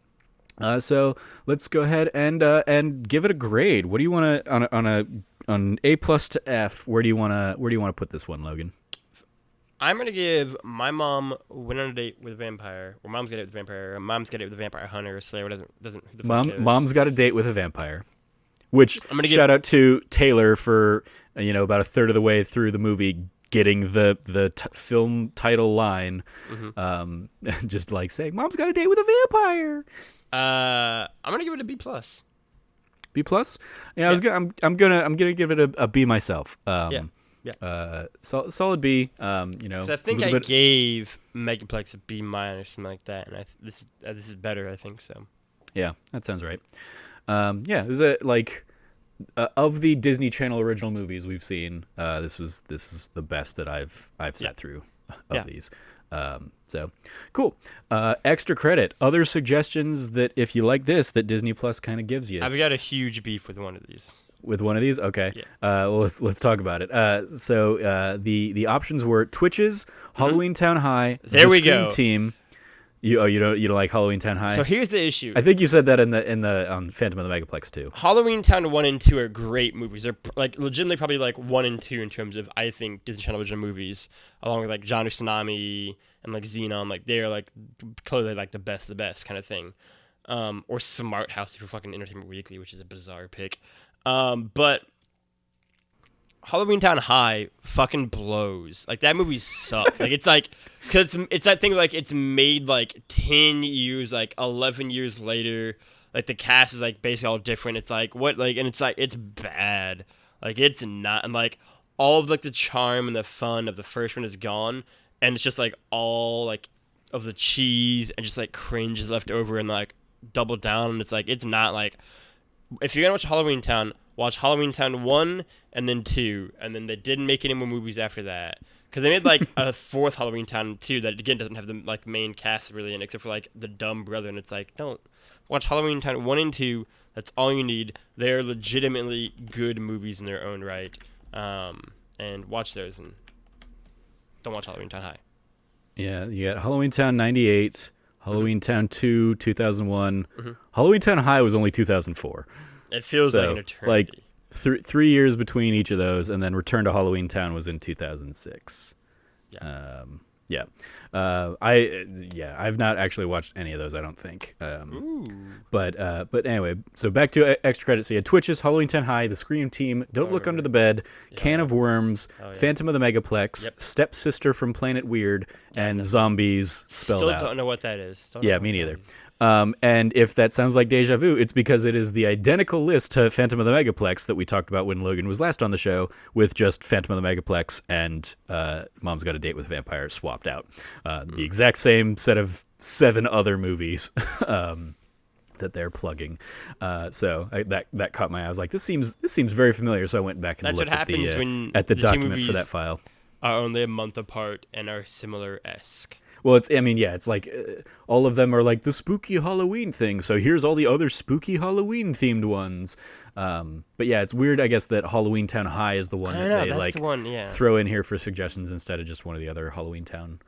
So let's go ahead and give it a grade. What do you want to on A+ to F? Where do you want to put this one, Logan? I'm gonna give My Mom Went on a Date with a Vampire, or Mom's Got a Date with a Vampire, or Mom's Got a Date with a Vampire Hunter, or Slayer. Doesn't who the fuck cares? Mom's Got a Date with a Vampire. Which shout out to Taylor for about a third of the way through the movie getting the film title line, just like saying Mom's Got a Date with a Vampire. I'm gonna give it a B+. B+? Yeah, I'm gonna give it a B myself. Solid B. So I think I gave Megaplex a B- or something like that, and this is better. I think so. Yeah, that sounds right. It was of the Disney Channel original movies we've seen, this is the best that I've sat through of these. So cool. Extra credit. Other suggestions that if you like this, that Disney Plus kind of gives you. I've got a huge beef with one of these. With one of these, okay. Yeah. Well, let's talk about it. So the options were Twitches, Halloween Town High, there we Scream go. Team. You don't like Halloween Town High? So here's the issue. I think you said that on Phantom of the Megaplex too. Halloween Town 1 and 2 are great movies. They're like legitimately probably like 1 and 2 in terms of, I think, Disney Channel original movies, along with like Genre Tsunami and like Xenon. Like they're like clearly like the best kind of thing. Or Smart House for fucking Entertainment Weekly, which is a bizarre pick. But Halloween Town High fucking blows. Like that movie sucks. Like cause it's that thing like it's made like 10 years, like 11 years later. Like the cast is like basically all different. It's like what like and it's like it's bad. Like it's not, and like all of like the charm and the fun of the first one is gone, and it's just like all like of the cheese and just like cringe is left over and like double down, and it's like it's not like, if you're gonna watch Halloween Town, watch Halloween Town 1 and then 2, and then they didn't make any more movies after that. Because they made like a fourth Halloween Town 2 that again doesn't have the like main cast really in, except for like the dumb brother, and it's like, don't watch Halloween Town 1 and 2. That's all you need. They're legitimately good movies in their own right, and watch those, and don't watch Halloween Town High. Yeah, you got Halloween Town 98, Halloween Town 2 2001. Halloween Town High was only 2004. It feels like an eternity. Like 3 years between each of those, and then Return to Halloween Town was in 2006. I've not actually watched any of those, I don't think. But anyway, so back to extra credits. So you had Twitches, Halloween Town High, The Scream Team, Don't Look Under the Bed, Can of Worms, Phantom of the Megaplex, Stepsister from Planet Weird, and Zombies spelled out. Still don't know what that is. Me neither. And if that sounds like deja vu, it's because it is the identical list to Phantom of the Megaplex that we talked about when Logan was last on the show, with just Phantom of the Megaplex and Mom's Got a Date with a Vampire swapped out. The exact same set of 7 other movies that they're plugging. So that caught my eye. I was like, this seems very familiar. So I went back and looked at the document for that file. Are only a month apart and are similar-esque. Well, it's I mean, yeah, it's like all of them are like the spooky Halloween thing. So here's all the other spooky Halloween themed ones. But yeah, it's weird, I guess, that Halloween Town High is the one I that know they that's like the one. Yeah. throw in here for suggestions instead of just one of the other Halloween Town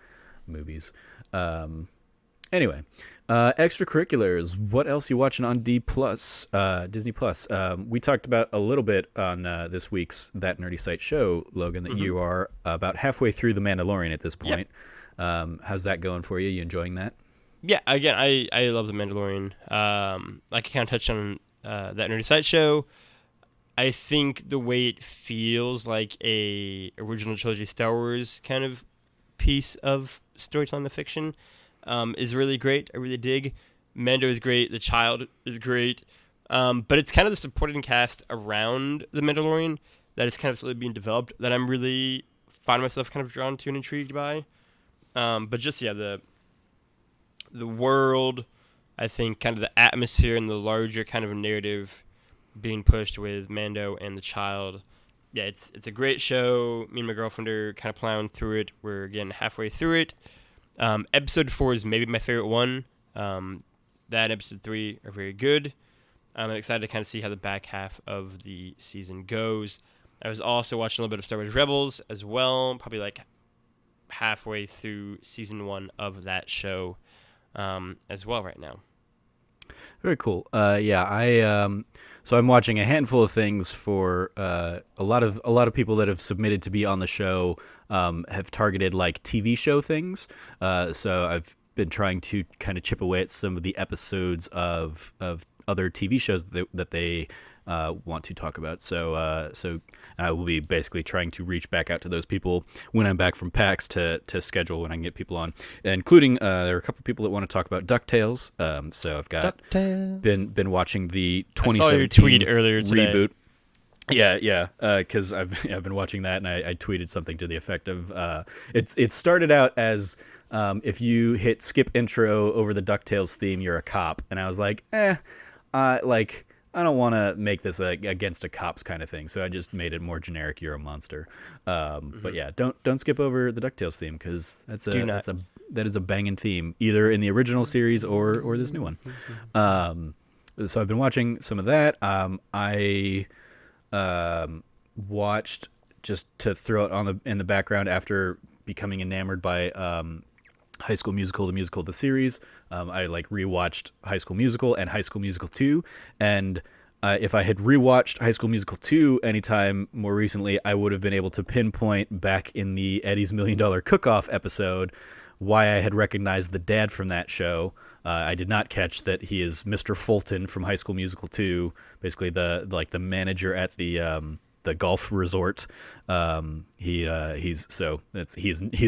movies. Anyway, extracurriculars. What else you watching on Disney Plus? We talked about a little bit on this week's That Nerdy Site show, Logan. That you are about halfway through The Mandalorian at this point. Yep. How's that going for you? You enjoying that? Yeah. Again, I love The Mandalorian. Like I kind of touched on That Nerdy Site show. I think the way it feels like a original trilogy Star Wars kind of piece of storytelling, the fiction, is really great. I really dig. Mando is great. The child is great. But it's kind of the supporting cast around the Mandalorian that is kind of slowly being developed that I'm really find myself kind of drawn to and intrigued by. But just the world, I think, kind of the atmosphere and the larger kind of narrative being pushed with Mando and the child. Yeah, it's a great show. Me and my girlfriend are kind of plowing through it. We're getting halfway through it. Episode 4 is maybe my favorite one. That and episode 3 are very good. I'm excited to kind of see how the back half of the season goes. I was also watching a little bit of Star Wars Rebels as well, probably like halfway through season 1 of that show as well right now. Very cool. So I'm watching a handful of things for a lot of people that have submitted to be on the show have targeted like TV show things. So I've been trying to kind of chip away at some of the episodes of other TV shows that they want to talk about. So I will be basically trying to reach back out to those people when I'm back from PAX to schedule when I can get people on, including there are a couple of people that want to talk about DuckTales. So I've got been watching the 2017 I saw your tweet earlier today. reboot. Yeah, because I've been watching that, and I tweeted something to the effect of it started out as if you hit skip intro over the DuckTales theme, you're a cop, and I was like, I don't want to make this against a cops kind of thing, so I just made it more generic. You're a monster, but yeah, don't skip over the DuckTales theme because that is a banging theme, either in the original series or this new one. So I've been watching some of that. I watched, just to throw it in the background after becoming enamored by High School Musical, the musical, the series. I rewatched High School Musical and High School Musical 2, and if I had rewatched High School Musical 2 anytime more recently, I would have been able to pinpoint back in the Eddie's $1 Million Cook-Off episode why I had recognized the dad from that show. I did not catch that he is Mr. Fulton from High School Musical 2, basically the manager at the golf resort. He's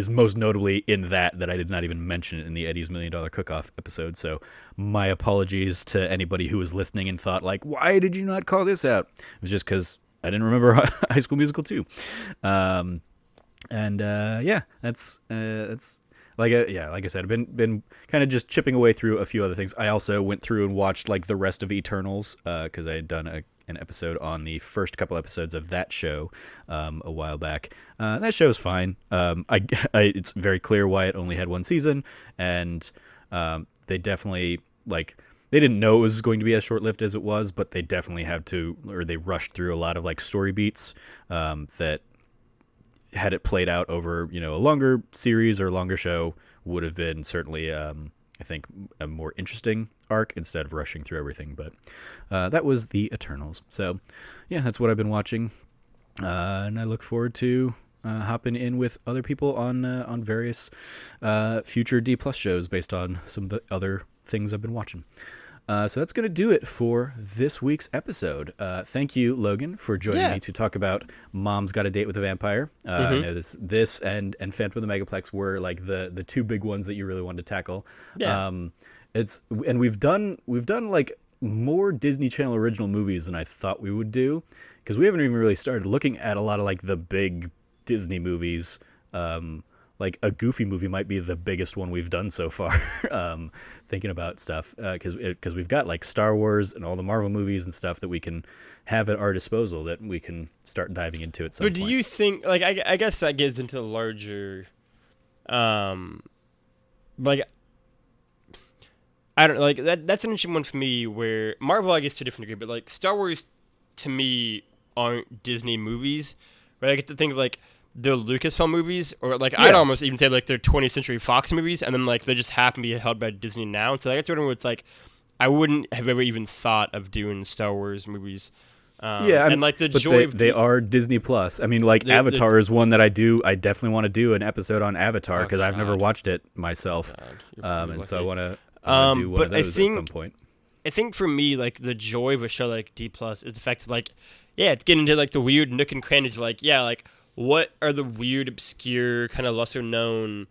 most notably in that I did not even mention in the Eddie's $1 Million Cook-Off episode. So my apologies to anybody who was listening and thought like, why did you not call this out? It was just because I didn't remember High School Musical 2. That's like I said, I've been kind of just chipping away through a few other things. I also went through and watched like the rest of Eternals because I had done an episode on the first couple episodes of that show a while back. That show is fine. It's very clear why it only had one season, and they definitely they didn't know it was going to be as short-lived as it was, but they definitely they rushed through a lot of like story beats that, had it played out over a longer series or a longer show, would have been certainly I think a more interesting arc instead of rushing through everything. But that was the Eternals. So yeah, that's what I've been watching, and I look forward to hopping in with other people on various future D+ shows based on some of the other things I've been watching. So that's going to do it for this week's episode. Thank you, Logan, for joining me to talk about Mom's Got a Date with a Vampire. I know this and Phantom of the Megaplex were like the two big ones that you really wanted to tackle. Yeah. We've done like more Disney Channel original movies than I thought we would do, because we haven't even really started looking at a lot of like the big Disney movies. Like a Goofy movie might be the biggest one we've done so far, thinking about stuff, because we've got like Star Wars and all the Marvel movies and stuff that we can have at our disposal that we can start diving into at some point. But do you think, like, I guess that gets into the larger like I don't like that. That's an interesting one for me. Where Marvel, I guess, to a different degree, but like Star Wars, to me, aren't Disney movies. Right? I get to think of like the Lucasfilm movies, or like I'd Yeah. almost even say like they're 20th Century Fox movies, and then like they just happen to be held by Disney now. And so that's one where it's like I wouldn't have ever even thought of doing Star Wars movies. Yeah, And like the but joy of they are Disney Plus. I mean, like the Avatar is one that I definitely want to do an episode on Avatar oh because I've never god, watched it myself, god, you're and so I lucky. want to do one of But I those at some think point. I think for me, like the joy of a show like D Plus is the fact that like, yeah, it's getting into like the weird nook and crannies of like, yeah, like what are the weird, obscure, kind of lesser known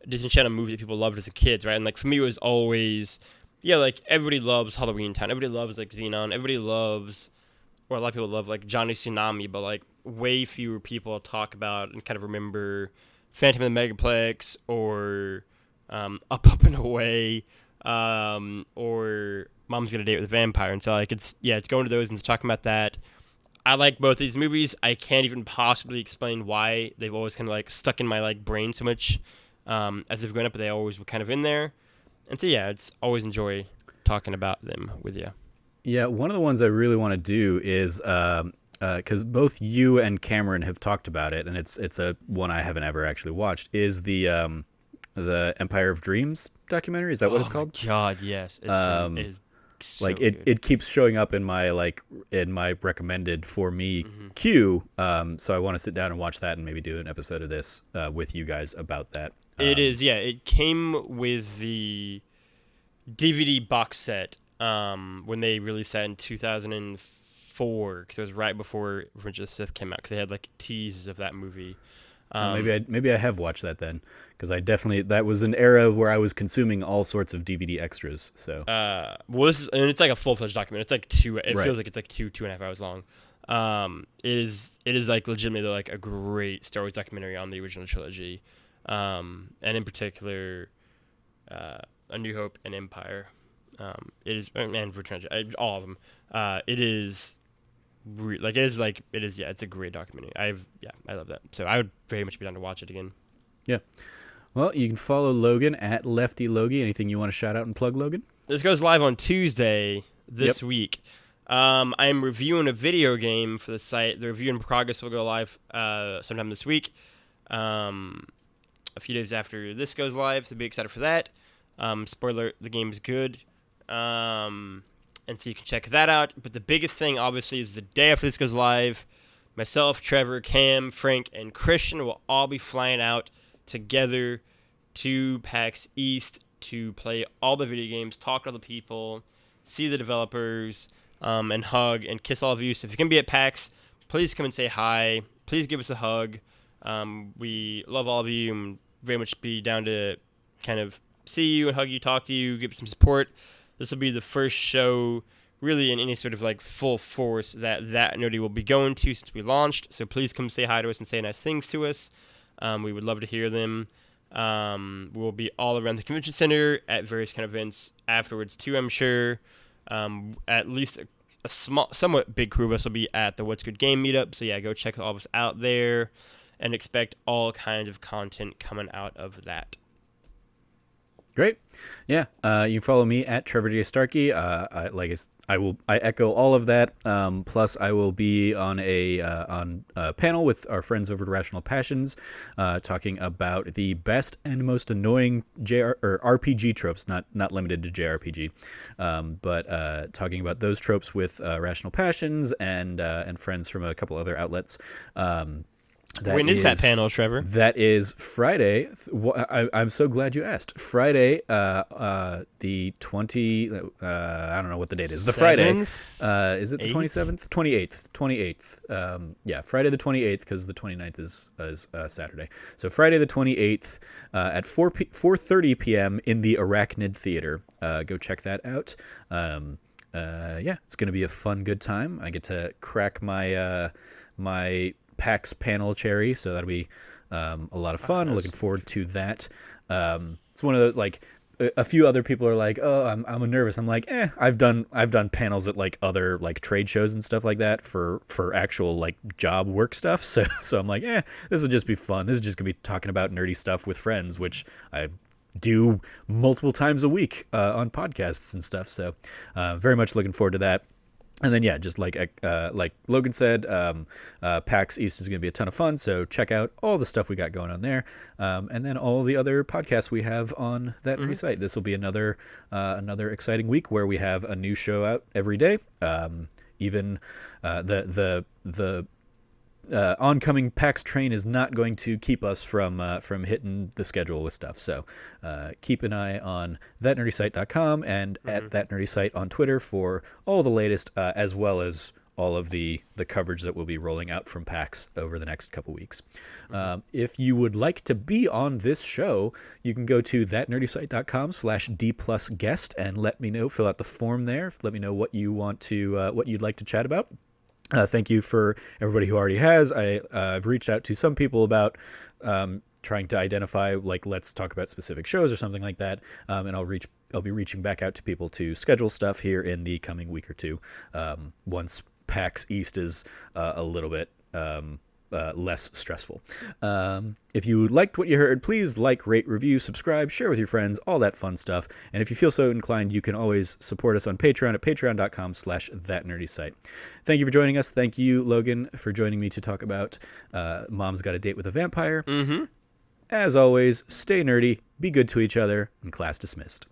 Disney Channel movies that people loved as a kid, right? And like for me, it was always, yeah, like everybody loves Halloween Town, everybody loves like Xenon, everybody loves, or a lot of people love like Johnny Tsunami, but like way fewer people talk about and kind of remember Phantom of the Megaplex or Up and Away, or Mom's Gonna Date with a Vampire. And so like it's going to those and talking about that. I like both these movies. I can't even possibly explain why they've always kind of like stuck in my like brain so much as they've grown up, but they always were kind of in there. And so yeah, it's always enjoy talking about them with you. Yeah, one of the ones I really want to do is because both you and Cameron have talked about it, and it's a one I haven't ever actually watched. Is the Empire of Dreams documentary? Is that what it's called? Oh my God, yes. It is so Like good. it keeps showing up in my recommended for me queue. So I want to sit down and watch that and maybe do an episode of this with you guys about that. It is, yeah. It came with the DVD box set when they released that in 2004, because it was right before Revenge of the Sith came out, because they had like teases of that movie. Maybe I have watched that then, because that was an era where I was consuming all sorts of DVD extras. So Well, this is, and it's like a full-fledged document. It's like two. It Right. feels like it's like 2.5 hours long. It is like legitimately like a great Star Wars documentary on the original trilogy, and in particular, A New Hope and Empire. It is, and Return of the Jedi, all of them. It is. Yeah, it's a great documentary. I love that. So I would very much be down to watch it again. yeah. Well, you can follow Logan at Lefty Logie. Anything you want to shout out and plug, Logan? This goes live on Tuesday this week. I'm reviewing a video game for the site. The review in progress will go live sometime this week, a few days after this goes live, so be excited for that. Spoiler, the game is good, and so you can check that out. But the biggest thing, obviously, is the day after this goes live, myself, Trevor, Cam, Frank, and Christian will all be flying out together to PAX East to play all the video games, talk to other people, see the developers, and hug and kiss all of you. So if you can be at PAX, please come and say hi. Please give us a hug. We love all of you and very much be down to kind of see you and hug you, talk to you, give some support. This will be the first show really in any sort of like full force that nerdy will be going to since we launched. So please come say hi to us and say nice things to us. We would love to hear them. We'll be all around the convention center at various kind of events afterwards too, I'm sure. At least a small, somewhat big crew of us will be at the What's Good Game meetup. So yeah, go check all of us out there and expect all kinds of content coming out of that. Great. Yeah. You can follow me at Trevor J. Starkey. I echo all of that. Plus, I will be on a panel with our friends over at Rational Passions, talking about the best and most annoying RPG tropes, not limited to JRPG, but talking about those tropes with Rational Passions and friends from a couple other outlets. When is that panel, Trevor? That is Friday. I'm so glad you asked. Friday, the 20. I don't know what the date is. The Friday. Is it the 27th? 28th. Yeah, Friday the 28th, because the 29th is Saturday. So Friday the 28th at 4:30 p.m. in the Arachnid Theater. Go check that out. Yeah, it's gonna be a fun, good time. I get to crack my PAX panel cherry, so that'll be a lot of fun. Looking forward to that. It's one of those, like, a few other people are like, oh, I'm nervous. I'm like, I've done panels at like other like trade shows and stuff like that for actual like job work stuff. So I'm like, this will just be fun. This is just gonna be talking about nerdy stuff with friends, which I do multiple times a week on podcasts and stuff. So very much looking forward to that. And then, yeah, just like Logan said, PAX East is going to be a ton of fun. So check out all the stuff we got going on there, and then all the other podcasts we have on that new site. This will be another exciting week where we have a new show out every day. Even the oncoming PAX train is not going to keep us from hitting the schedule with stuff. So keep an eye on thatnerdysite.com and at thatnerdysite on Twitter for all the latest, as well as all of the coverage that we'll be rolling out from PAX over the next couple weeks. If you would like to be on this show, you can go to thatnerdysite.com/d+guest and let me know. Fill out the form there. Let me know what you want to what you'd like to chat about. Thank you for everybody who already has. I've reached out to some people about trying to identify, like, let's talk about specific shows or something like that. And I'll be reaching back out to people to schedule stuff here in the coming week or two, once PAX East is a little bit less stressful. If you liked what you heard, please like, rate, review, subscribe, share with your friends, all that fun stuff. And if you feel so inclined, you can always support us on Patreon at patreon.com/thatnerdysite. Thank you for joining us. Thank you, Logan, for joining me to talk about Mom's Got a Date with a Vampire. As always, stay nerdy, be good to each other, and class dismissed.